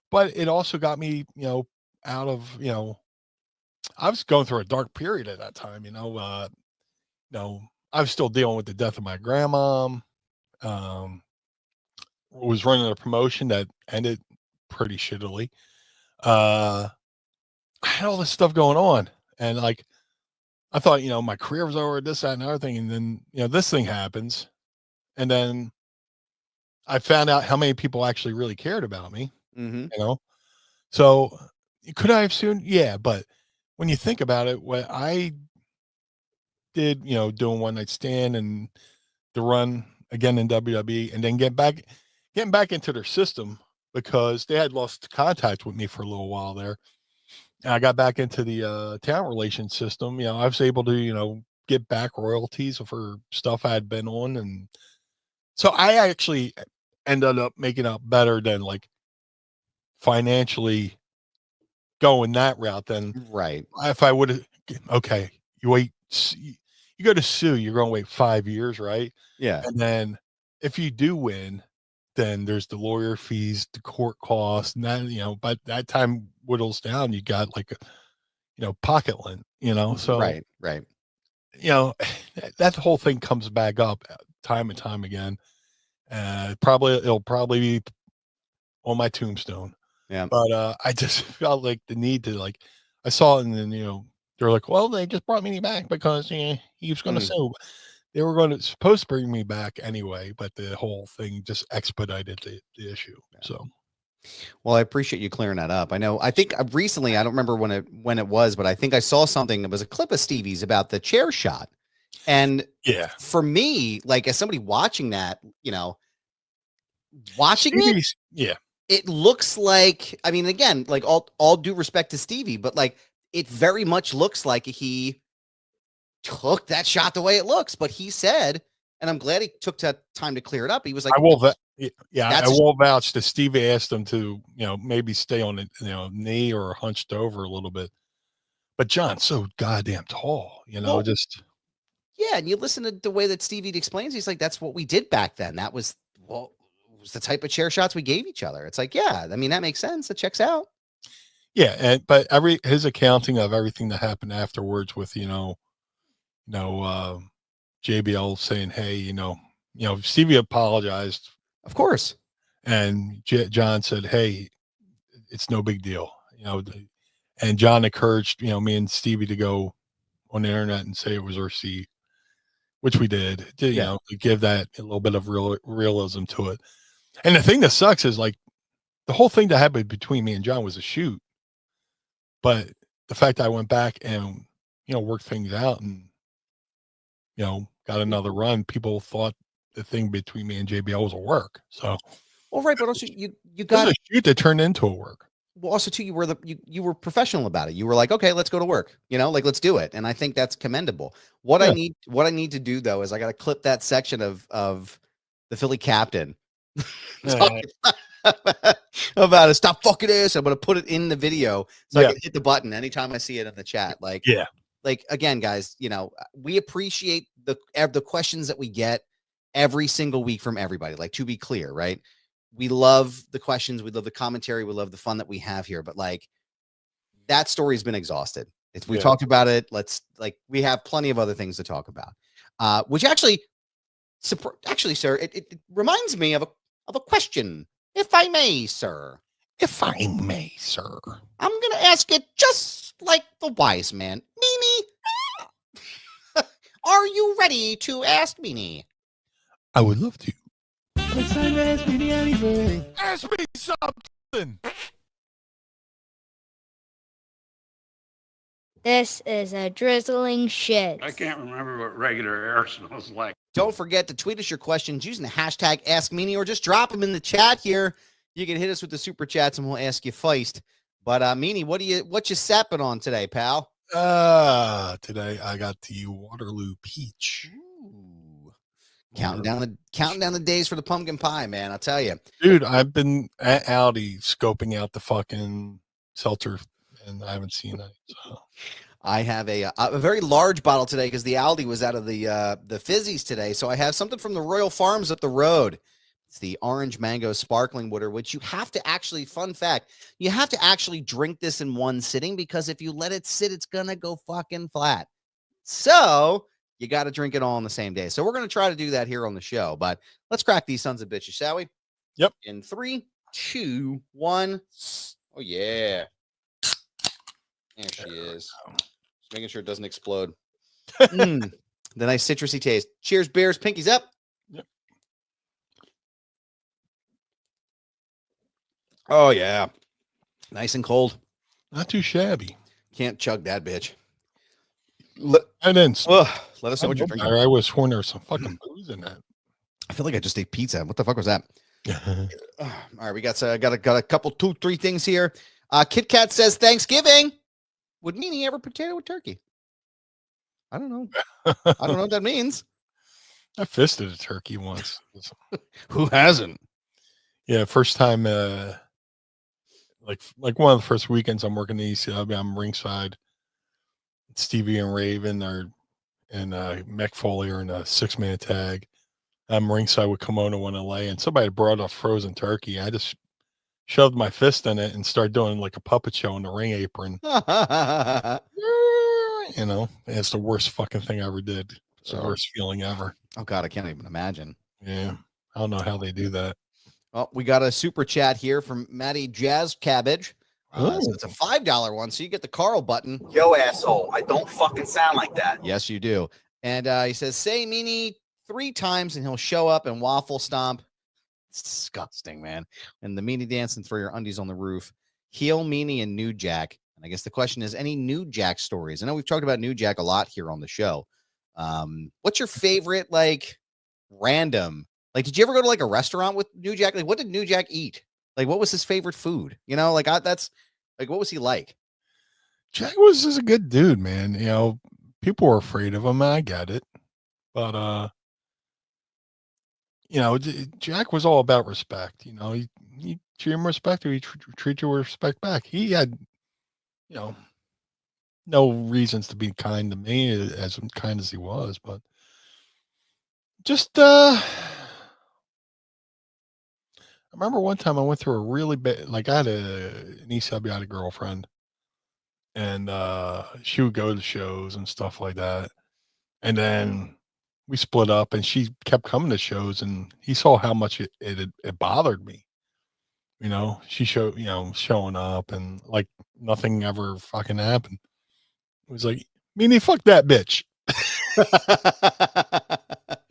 but it also got me, out of, I was going through a dark period at that time, I was still dealing with the death of my grandma. Was running a promotion that ended pretty shittily. I had all this stuff going on, and like I thought, my career was over, this, that, and other thing, and then this thing happens, and then I found out how many people actually really cared about me.
Mm-hmm.
So could I have sued? Yeah, but when you think about it, what I did, doing One Night Stand and the run again in WWE, and then getting back into their system because they had lost contact with me for a little while there. And I got back into the talent relations system. I was able to, get back royalties for stuff I had been on. And so I actually ended up making out better than like financially going that route than if I would have, okay, you go to sue, you're going to wait 5 years, right?
Yeah.
And then if you do win, then there's the lawyer fees, the court costs, and that, by that time whittles down, you got like a, pocket lint, so
right.
That whole thing comes back up time and time again. It'll probably be on my tombstone.
Yeah.
But I just felt like the need to, like, I saw it, and then they're like, well, they just brought me back because he was going to sue. They were supposed to bring me back anyway, but the whole thing just expedited the issue. Yeah. So,
well, I appreciate you clearing that up. I think recently, I don't remember when it was, but I think I saw something. It was a clip of Stevie's about the chair shot. And for me, like as somebody watching that,
Stevie's,
it looks like, I mean, again, like all due respect to Stevie, but like it very much looks like he took that shot the way it looks, but he said, and I'm glad he took time to clear it up. He was like,
I will vouch that Stevie asked him to, maybe stay on the, knee or hunched over a little bit, but John's so goddamn tall, just.
Yeah. And you listen to the way that Stevie explains, he's like, that's what we did back then. That was, it was the type of chair shots we gave each other. It's like, yeah, I mean, that makes sense. It checks out.
Yeah, but his accounting of everything that happened afterwards with JBL saying, "Hey, Stevie apologized."
Of course.
And John said, "Hey, it's no big deal." And John encouraged, me and Stevie to go on the internet and say it was RC, which we did, to give that a little bit of realism to it. And the thing that sucks is like the whole thing that happened between me and John was a shoot. But the fact that I went back and, worked things out and, got another run, people thought the thing between me and JBL was a work. So,
well, right, but also you got
a shoot that turned into a work.
Well, also too, you were professional about it. You were like, okay, let's go to work. Let's do it. And I think that's commendable. What I need to do though is I got to clip that section of the Philly captain about it. Stop fucking this. I'm going to put it in the video so I can hit the button anytime I see it in the chat. Like again, guys, we appreciate the questions that we get every single week from everybody. Like, to be clear, right? We love the questions. We love the commentary. We love the fun that we have here. But like, that story's been exhausted. We talked about it. We have plenty of other things to talk about. Which actually, sir, it reminds me of a question, if I may, sir.
If I may, sir.
I'm gonna ask it just like the wise man, Meanie. Are you ready to ask Meanie?
I would love to. It's time to ask me anything. Ask me something.
This is a drizzling shit.
I can't remember what regular air smells like.
Don't forget to tweet us your questions using the hashtag AskMeanie or just drop them in the chat here. You can hit us with the super chats and we'll ask you feist. But Meanie, what you sapping on today, pal?
Today I got the Waterloo Peach.
Ooh. Counting down the days for the pumpkin pie, man. I'll tell you,
dude. I've been at Aldi scoping out the fucking seltzer, and I haven't seen it. So.
I have a very large bottle today because the Aldi was out of the fizzies today. So I have something from the Royal Farms up the road. It's the orange mango sparkling water, which you have to actually, fun fact, you have to actually drink this in one sitting because if you let it sit, it's gonna go fucking flat. So you got to drink it all on the same day. So we're going to try to do that here on the show, but let's crack these sons of bitches, shall we?
Yep.
In 3, 2, 1. Oh, yeah. There she is. Just making sure it doesn't explode. The nice citrusy taste. Cheers, beers. Pinkies up.
Yep.
Oh, yeah. Nice and cold.
Not too shabby.
Can't chug that bitch.
Let us
know what you're drinking.
I was sworn there was some fucking booze in that.
I feel like I just ate pizza. What the fuck was that? All right, we got a couple, 2-3 things here. Kit Kat says Thanksgiving. Would Meanie ever potato with turkey? I don't know. I don't know what that means.
I fisted a turkey once.
Who hasn't?
Yeah, first time. Like one of the first weekends I'm working the ECW. I'm ringside. Stevie and Raven and Mick Foley are in a 6-man tag. I'm ringside with Kimono in LA, and somebody brought a frozen turkey. I just shoved my fist in it and started doing like a puppet show in the ring apron. It's the worst fucking thing I ever did. It's the worst feeling ever.
Oh God, I can't even imagine.
Yeah, I don't know how they do that.
Well, we got a super chat here from Maddie Jazz Cabbage. So it's a $5 one, so you get the Carl button.
Yo, asshole, I don't fucking sound like that.
Yes, you do. And he says, say Meanie 3 times and he'll show up and waffle stomp. It's disgusting, man. And the Meanie dance and throw your undies on the roof. Heel Meanie and New Jack. And I guess the question is, any New Jack stories? I know we've talked about New Jack a lot here on the show. What's your favorite, random? Did you ever go to a restaurant with New Jack? What did New Jack eat? What was his favorite food? That's what was he like?
Jack was just a good dude, man. People were afraid of him. I get it. But, Jack was all about respect. He treat him respect or he treat you with respect back. He had, no reasons to be kind to me as kind as he was, but just, remember one time I went through a really bad, like I had an East Side, I had a girlfriend, and she would go to shows and stuff like that. And then we split up, and she kept coming to shows, and he saw how much it bothered me. You know, she showing up, and like nothing ever fucking happened. It was like, meaning fuck that bitch.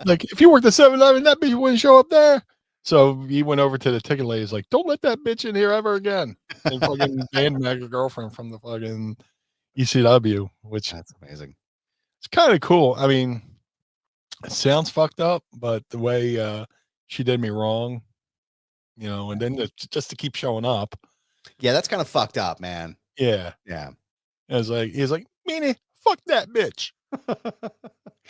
Like, if you worked at 7-Eleven, that bitch wouldn't show up there. So he went over to the ticket lady. He's like, don't let that bitch in here ever again. And fucking banned my girlfriend from the fucking ECW, which
That's amazing.
it's kind of cool. I mean, it sounds fucked up, but the way she did me wrong, you know, and then just to keep showing up.
Yeah, that's kind of fucked up, man.
Yeah.
Yeah.
He's like, Meanie, fuck that bitch.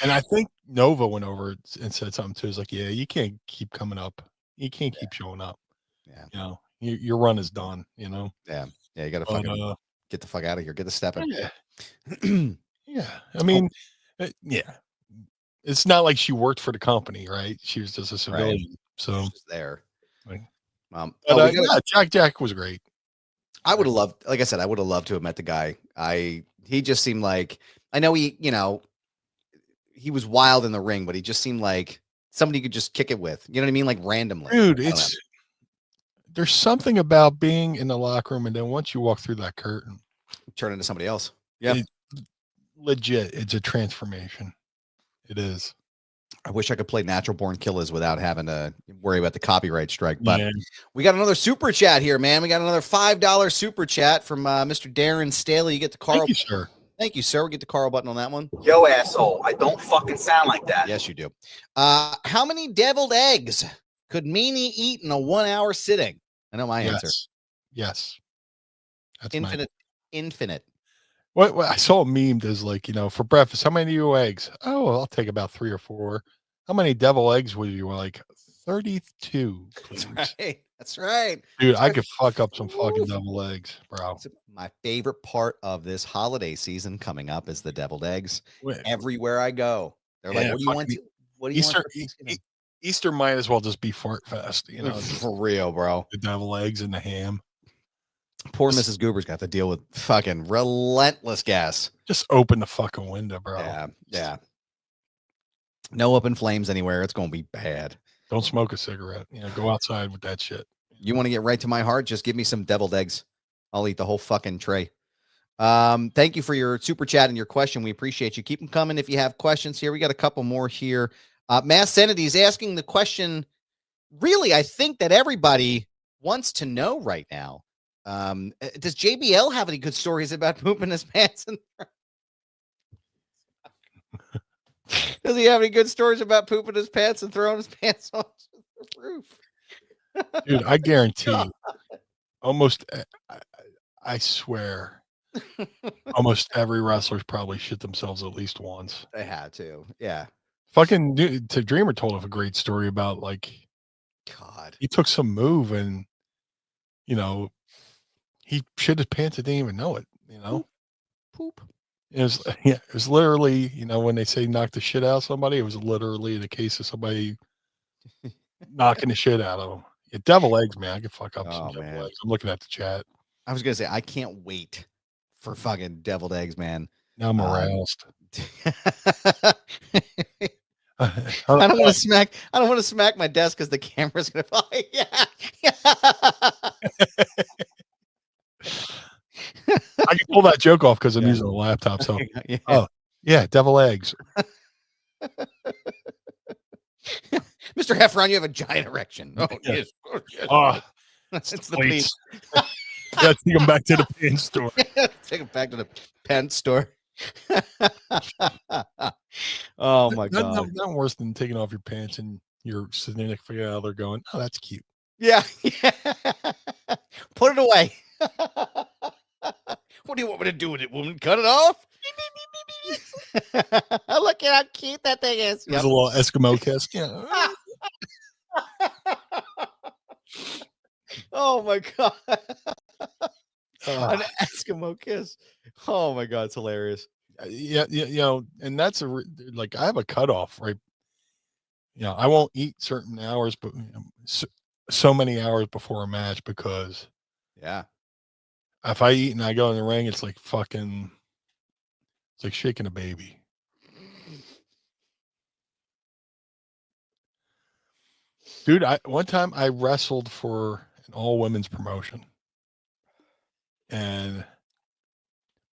And I think Nova went over and said something too. It's like, yeah, you can't keep coming up. You can't keep showing up.
Yeah.
You know, your run is done, you know?
Yeah. Yeah. You got to fucking get the fuck out of here. Get the step in.
Yeah. Yeah. I mean, yeah. It's not like she worked for the company, right? She was just a civilian. Right. So
she's there.
Like,
but,
yeah, Jack was great.
I would have loved, like I said, I would have loved to have met the guy. He just seemed like, I know he, you know, he was wild in the ring, but he just seemed like somebody you could just kick it with. You know what I mean? Like randomly.
Dude, there's something about being in the locker room, and then once you walk through that curtain,
turn into somebody else. Yeah.
Legit. It's a transformation. It is.
I wish I could play Natural Born Killers without having to worry about the copyright strike. But we got another super chat here, man. We got another $5 super chat from Mr. Darren Staley. You get the Carl.
Thank you, sir.
Thank you, sir. We get the Carl button on that one.
Yo, asshole. I don't fucking sound like that.
Yes, you do. How many deviled eggs could Meanie eat in a 1 hour sitting? I know my answer.
Yes. That's
infinite.
What I saw a meme that's like, you know, for breakfast, how many eggs? Oh, I'll take about 3 or 4. How many devil eggs would you like? 32, please.
That's right.
Dude, I could fuck up some fucking devil eggs, bro.
It's my favorite part of this holiday season coming up is the deviled eggs. Everywhere I go, they're like, what do you want to, what do you want?
Easter might as well just be fart fest, you know.
For real, bro.
The devil eggs and the ham.
Poor Mrs. Goober's got to deal with fucking relentless gas.
Just open the fucking window, bro.
Yeah. No open flames anywhere. It's going to be bad.
Don't smoke a cigarette. You know, go outside with that shit.
You want to get right to my heart? Just give me some deviled eggs. I'll eat the whole fucking tray. Thank you for your super chat and your question. We appreciate you. Keep them coming if you have questions here. We got a couple more here. Mass Sanity is asking the question, really, I think that everybody wants to know right now. Does JBL have any good stories about pooping his pants? Does he have any good stories about pooping his pants and throwing his pants on the roof?
Dude, I guarantee you, I swear, almost every wrestler's probably shit themselves at least once.
They had to. Yeah.
Fucking Dreamer told us a great story about, like,
God,
he took some move and, you know, he shit his pants and didn't even know it, you know?
Poop.
It was literally, you know, when they say knock the shit out of somebody, it was literally the case of somebody knocking the shit out of them. Yeah, devil eggs, man. I can fuck up some devil eggs. I'm looking at the chat.
I was going to say, I can't wait for fucking deviled eggs, man.
Now I'm aroused.
I don't want to smack my desk because the camera's going to fall. Yeah.
I can pull that joke off because I'm using a laptop. So, oh yeah, devil eggs.
Mr. Heffron, you have a giant erection. Oh yes.
It's the pleats. Let's take them back to the pen store.
Take them back to the pen store. Oh my God!
Nothing worse than taking off your pants and you're sitting there out there going, "Oh, that's cute."
Yeah. Put it away. What do you want me to do with it, woman? Cut it off? Look at how cute that thing is.
There's a little Eskimo kiss. Yeah.
Oh my God. An Eskimo kiss. Oh my God, it's hilarious.
Yeah, you know, and that's like I have a cutoff, right? You know, I won't eat certain hours, but so many hours before a match because if I eat and I go in the ring, it's like shaking a baby. Dude, one time I wrestled for an all women's promotion, and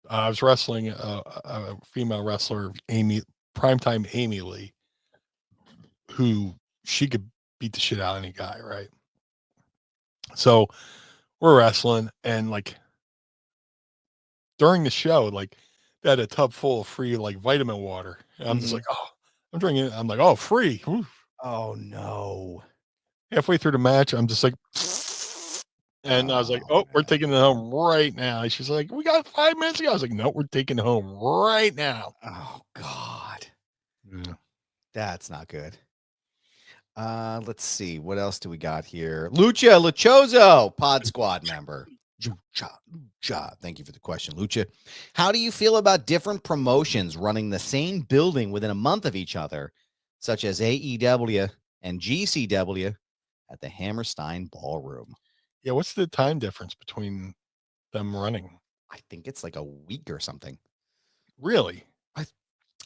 I was wrestling a female wrestler, primetime Amy Lee, who she could beat the shit out of any guy, right? So we're wrestling, and like during the show, like they had a tub full of free like vitamin water. And I'm just like, oh, I'm drinking it. I'm like, oh, free. Oof.
Oh no.
Halfway through the match, I'm just like, and I was like, oh, we're taking it home right now. And she's like, we got 5 minutes ago. I was like, no, we're taking it home right now.
Oh God.
Yeah.
That's not good. Let's see. What else do we got here? Lucha Luchoso, Pod Squad member. Lucha. Thank you for the question, Lucha. How do you feel about different promotions running the same building within a month of each other, such as AEW and GCW at the Hammerstein Ballroom?
Yeah, what's the time difference between them running?
I think it's like a week or something.
Really?
I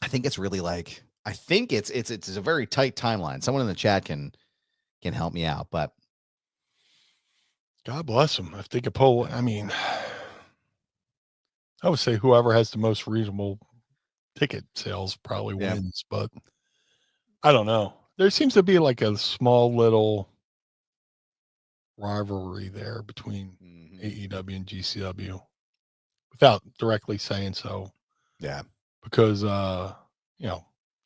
think it's really like I think it's a very tight timeline. Someone in the chat can help me out, but
God bless them. If they could pull, I mean, I would say whoever has the most reasonable ticket sales probably wins, but I don't know. There seems to be like a small little rivalry there between AEW and GCW without directly saying so.
Yeah.
Because,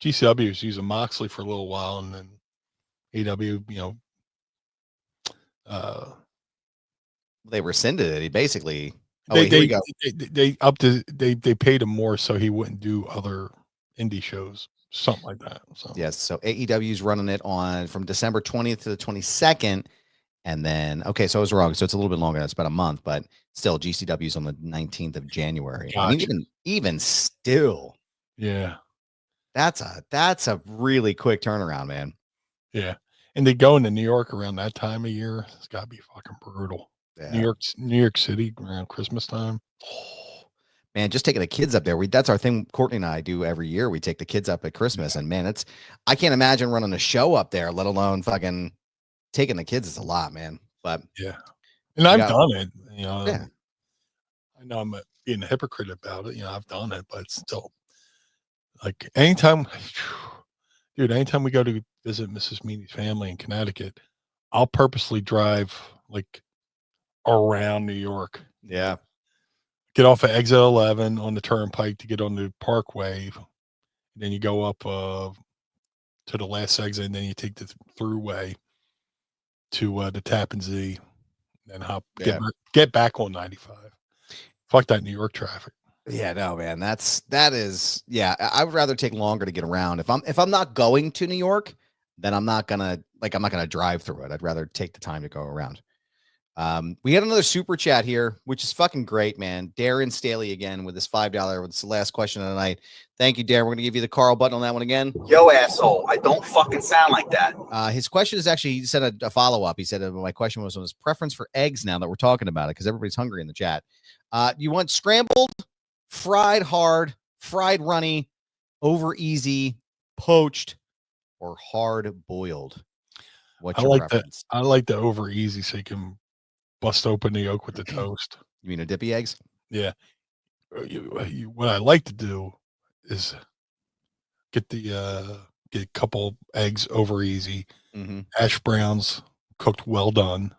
GCW was using Moxley for a little while, and then AEW,
they rescinded it. He basically
they paid him more so he wouldn't do other indie shows, something like that. So
yes, so AEW's running it from December 20th to the 22nd, and then so I was wrong. So it's a little bit longer. That's about a month, but still, GCW's on the 19th of January.
Gotcha.
I mean, even still,
yeah,
that's a really quick turnaround, man.
Yeah, and they go into New York around that time of year. It's got to be fucking brutal.
Yeah.
New York City around Christmas time.
Oh, man, just taking the kids up there. That's our thing. Courtney and I do every year. We take the kids up at Christmas, and man, I can't imagine running a show up there, let alone fucking taking the kids. It's a lot, man. But
yeah, and I've done it.
Yeah.
I know I'm being a hypocrite about it. I've done it, but it's still like anytime we go to visit Mrs. Meanie's family in Connecticut, I'll purposely drive like around New York.
Yeah.
Get off at exit 11 on the turnpike to get on the Parkway. And then you go up to the last exit, and then you take the throughway to the Tappan Zee, and get back on 95. Fuck that New York traffic.
Yeah, no, man. That is I would rather take longer to get around. If I'm not going to New York, then I'm not gonna drive through it. I'd rather take the time to go around. We had another super chat here, which is fucking great, man. Darren Staley again with this $5. It's the last question of the night. Thank you, Darren. We're gonna give you the Carl button on that one again.
Yo, asshole! I don't fucking sound like that.
His question is actually, he said a follow up. He said my question was on his preference for eggs. Now that we're talking about it, because everybody's hungry in the chat. You want scrambled, fried hard, fried runny, over easy, poached, or hard boiled? What's your preference?
I like the over easy, so you can bust open the yolk with the toast.
You mean a dippy eggs?
Yeah. What I like to do is get a couple eggs over easy, hash browns cooked well done,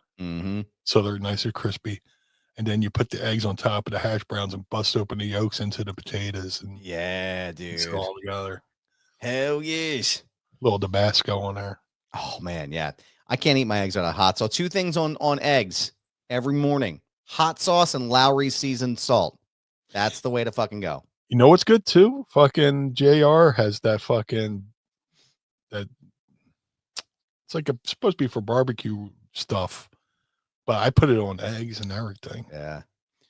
so they're nice and crispy, and then you put the eggs on top of the hash browns and bust open the yolks into the potatoes, and
dude,
it's all together.
Hell yes.
Little Tabasco on there.
Oh man, yeah. I can't eat my eggs out of hot sauce. 2 things on eggs every morning: hot sauce and Lowry's seasoned salt. That's the way to fucking go.
You know what's good too? Fucking JR has that it's like supposed to be for barbecue stuff, but I put it on eggs and everything.
Yeah.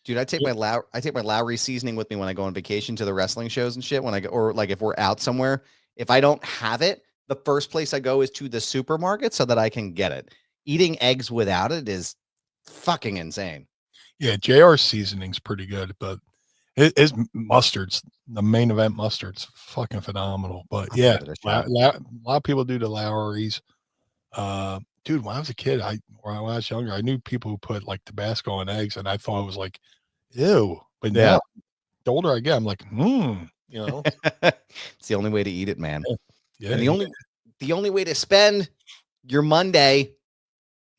Dude, I take my Lowry seasoning with me when I go on vacation to the wrestling shows and shit. When I go, or like if we're out somewhere, if I don't have it, the first place I go is to the supermarket so that I can get it. eating eggs without it is fucking insane.
Yeah, JR seasoning's pretty good, but his mustard's the main event mustard's fucking phenomenal. But yeah, a lot of people do the Lowry's. Dude, when I was a kid, when I was younger, I knew people who put like Tabasco on eggs, and I thought it was like, ew. But now, the older I get, I'm like, you know,
it's the only way to eat it, man.
Yeah.
And the only way to spend your Monday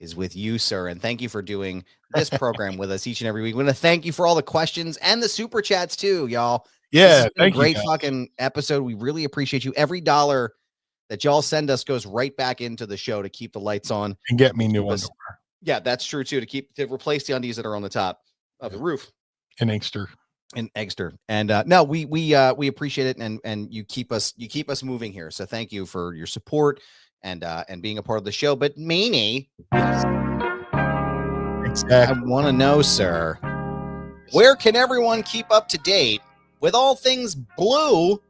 is with you, sir. And thank you for doing this program with us each and every week. We want to thank you for all the questions and the super chats too, y'all.
Yeah, thank you.
Great fucking episode. We really appreciate you. Every dollar that y'all send us goes right back into the show to keep the lights on
and get me new underwear.
Yeah, that's true too. To replace the undies that are on the top of the roof.
And Inkster.
And no, we appreciate it, and you keep us moving here. So thank you for your support and being a part of the show. But Meanie,
exactly.
I want to know, sir, where can everyone keep up to date with all things blue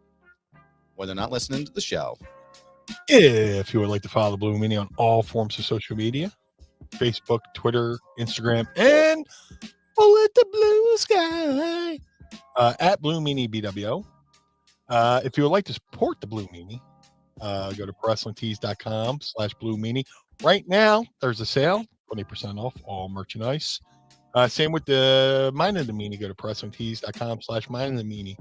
when they're not listening to the show?
If you would like to follow the Blue Meanie on all forms of social media, Facebook, Twitter, Instagram, and at the blue sky at Blue Meanie BWO. If you would like to support the Blue Meanie, go to ProWrestlingTees.com/Blue Meanie. Right now, there's a sale, 20% off all merchandise. Same with the Mind of the Meanie. Go to ProWrestlingTees.com/Mind of the Meanie.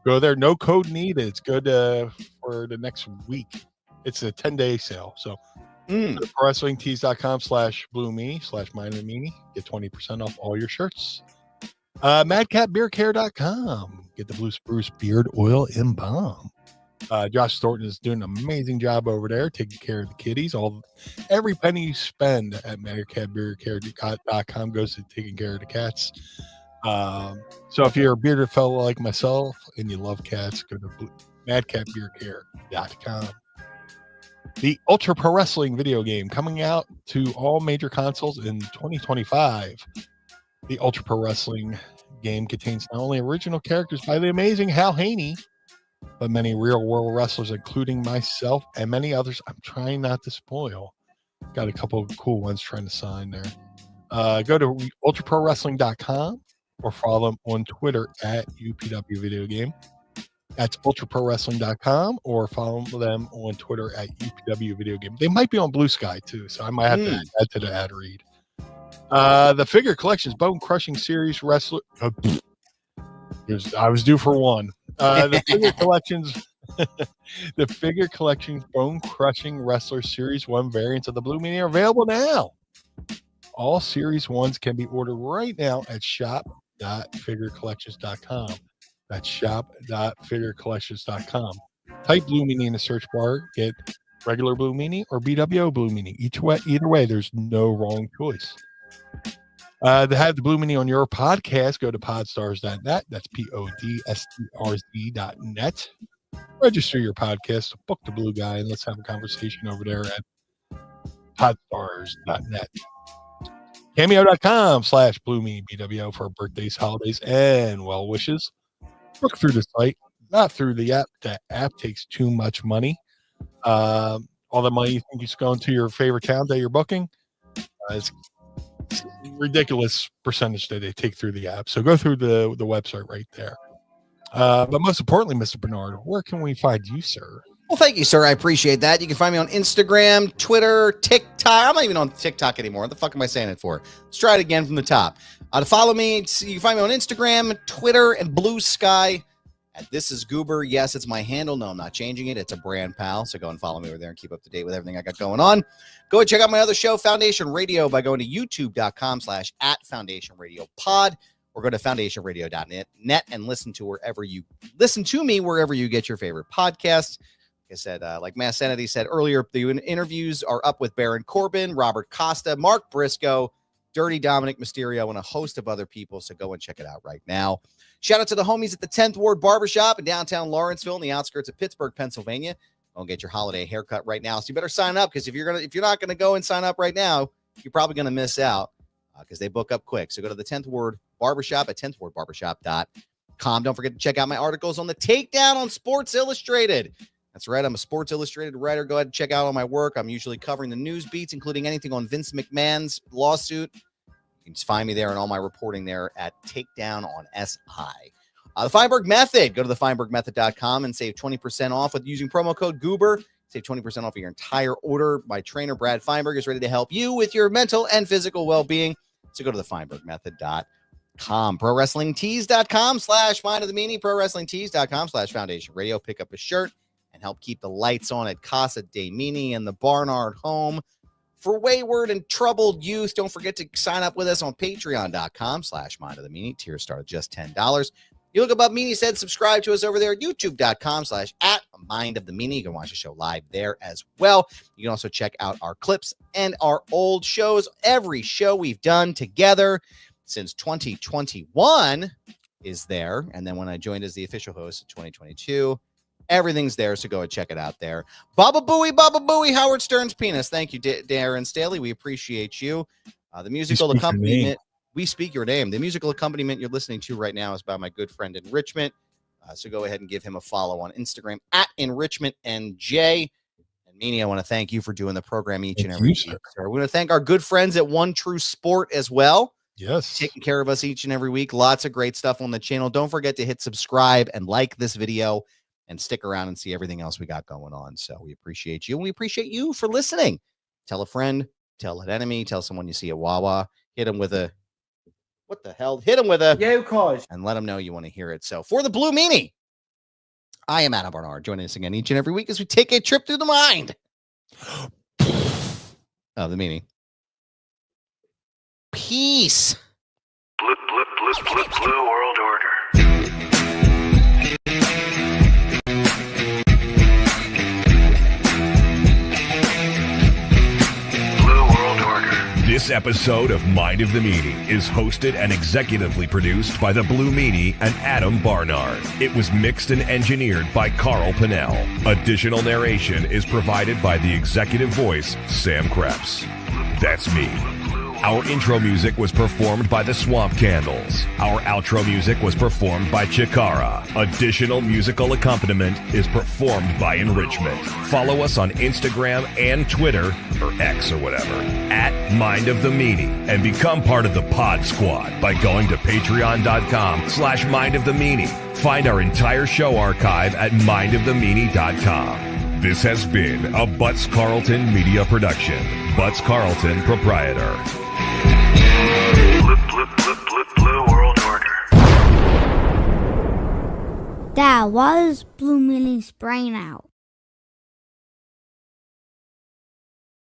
Go there. No code needed. It's good for the next week. It's a 10-day sale. So go to ProWrestlingTees.com/Blue Meanie/Mind of the Meanie. Get 20% off all your shirts. MadCatBeardCare.com. Get the Blue Spruce Beard Oil and Balm. Josh Thornton is doing an amazing job over there, taking care of the kitties. Every penny you spend at MadCatBeardCare.com goes to taking care of the cats. So if you're a bearded fellow like myself and you love cats, go to MadCatBeardCare.com. The Ultra Pro Wrestling video game coming out to all major consoles in 2025. The Ultra Pro Wrestling game contains not only original characters by the amazing Hal Haney, but many real-world wrestlers, including myself and many others. I'm trying not to spoil. Got a couple of cool ones trying to sign there. Go to ultraprowrestling.com or follow them on Twitter at UPW Video Game. That's ultraprowrestling.com or follow them on Twitter at UPW Video Game. They might be on Blue Sky too, so I might have to add to the ad read. The Figure Collections Bone Crushing Series Wrestler. I was due for one. The Figure Collections Bone Crushing Wrestler Series 1 variants of the Blue Meanie are available now. All Series 1s can be ordered right now at shop.figurecollections.com. That's shop.figurecollections.com. Type Blue Meanie in the search bar. Get regular Blue Meanie or BWO Blue Meanie. Either way, there's no wrong choice. To have the Blue Meanie on your podcast, go to podstars.net. That's podstrs.net. Register your podcast, book the Blue Guy, and let's have a conversation over there at podstars.net. Cameo.com/Blue Meanie BWO for birthdays, holidays, and well wishes. Book through the site, not through the app. The app takes too much money. All the money you think is going to your favorite town that you're booking, it's ridiculous percentage that they take through the app. So go through the website right there. But most importantly, Mr. Barnard, where can we find you, sir?
Well, thank you, sir. I appreciate that. You can find me on Instagram, Twitter, TikTok. I'm not even on TikTok anymore. What the fuck am I saying it for? Let's try it again from the top. To follow me, you can find me on Instagram, Twitter, and Blue Sky. And This Is Goober. Yes, it's my handle. No, I'm not changing it. It's a brand, pal. So go and follow me over there and keep up to date with everything I got going on. Go and check out my other show, Foundation Radio, by going to youtube.com/@FoundationRadioPod, or go to foundationradio.net and listen to me wherever you get your favorite podcasts. Like I said, like Mass Sanity said earlier, the interviews are up with Baron Corbin, Robert Costa, Mark Briscoe, Dirty Dominic Mysterio, and a host of other people. So go and check it out right now. Shout out to the homies at the 10th Ward Barbershop in downtown Lawrenceville, in the outskirts of Pittsburgh, Pennsylvania. Go get your holiday haircut right now. So you better sign up, because if you're not gonna go and sign up right now, you're probably gonna miss out, because they book up quick. So go to the 10th Ward Barbershop at 10thwardbarbershop.com. Don't forget to check out my articles on the Takedown on Sports Illustrated. That's right. I'm a Sports Illustrated writer. Go ahead and check out all my work. I'm usually covering the news beats, including anything on Vince McMahon's lawsuit. You can just find me there and all my reporting there at Takedown on SI. The Feinberg Method. Go to thefeinbergmethod.com and save 20% off with using promo code Goober. Save 20% off of your entire order. My trainer, Brad Feinberg, is ready to help you with your mental and physical well-being. So go to thefeinbergmethod.com. ProWrestlingTees.com/Mind of the Meanie. ProWrestlingTees.com/Foundation Radio. Pick up a shirt and help keep the lights on at Casa DeMeanie and the Barnard home. For wayward and troubled youth, don't forget to sign up with us on Patreon.com/Mind of the Meanie. Tier start at just $10. You look above Meanie's head, subscribe to us over there at YouTube.com/@Mind of the Meanie. You can watch the show live there as well. You can also check out our clips and our old shows. Every show we've done together since 2021 is there. And then when I joined as the official host in 2022, everything's there, so go and check it out there. Baba Booey, Howard Stern's penis. Thank you, Darren Staley. We appreciate you. The musical accompaniment, we speak your name. The musical accompaniment you're listening to right now is by my good friend Enrichment. So go ahead and give him a follow on Instagram at EnrichmentNJ. And Meanie, I want to thank you for doing the program each and every week. So we're going to thank our good friends at One True Sport as well.
Yes.
Taking care of us each and every week. Lots of great stuff on the channel. Don't forget to hit subscribe and like this video. And stick around and see everything else we got going on. So we appreciate you, and we appreciate you for listening. Tell a friend, tell an enemy, tell someone you see at Wawa. Hit them with a, what the hell? Hit them with a, and let them know you want to hear it. So for the Blue Meanie, I am Adam Barnard, joining us again each and every week as we take a trip through the mind of the Meanie. Peace.
Blue World Order.
This episode of Mind of the Meanie is hosted and executively produced by the Blue Meanie and Adam Barnard. It was mixed and engineered by Carl Pinnell. Additional narration is provided by the executive voice, Sam Krebs. That's me. Our intro music was performed by the Swamp Candles. Our outro music was performed by Chikara. Additional musical accompaniment is performed by Enrichment. Follow us on Instagram and Twitter, or X or whatever, at Mind of the Meanie, and become part of the Pod Squad by going to patreon.com/Mind of the Meanie. Find our entire show archive at mindofthemeanie.com. This has been a Butts Carlton media production. Butts Carlton, proprietor.
Blue World Order.
That was Blue Meanie's brain out.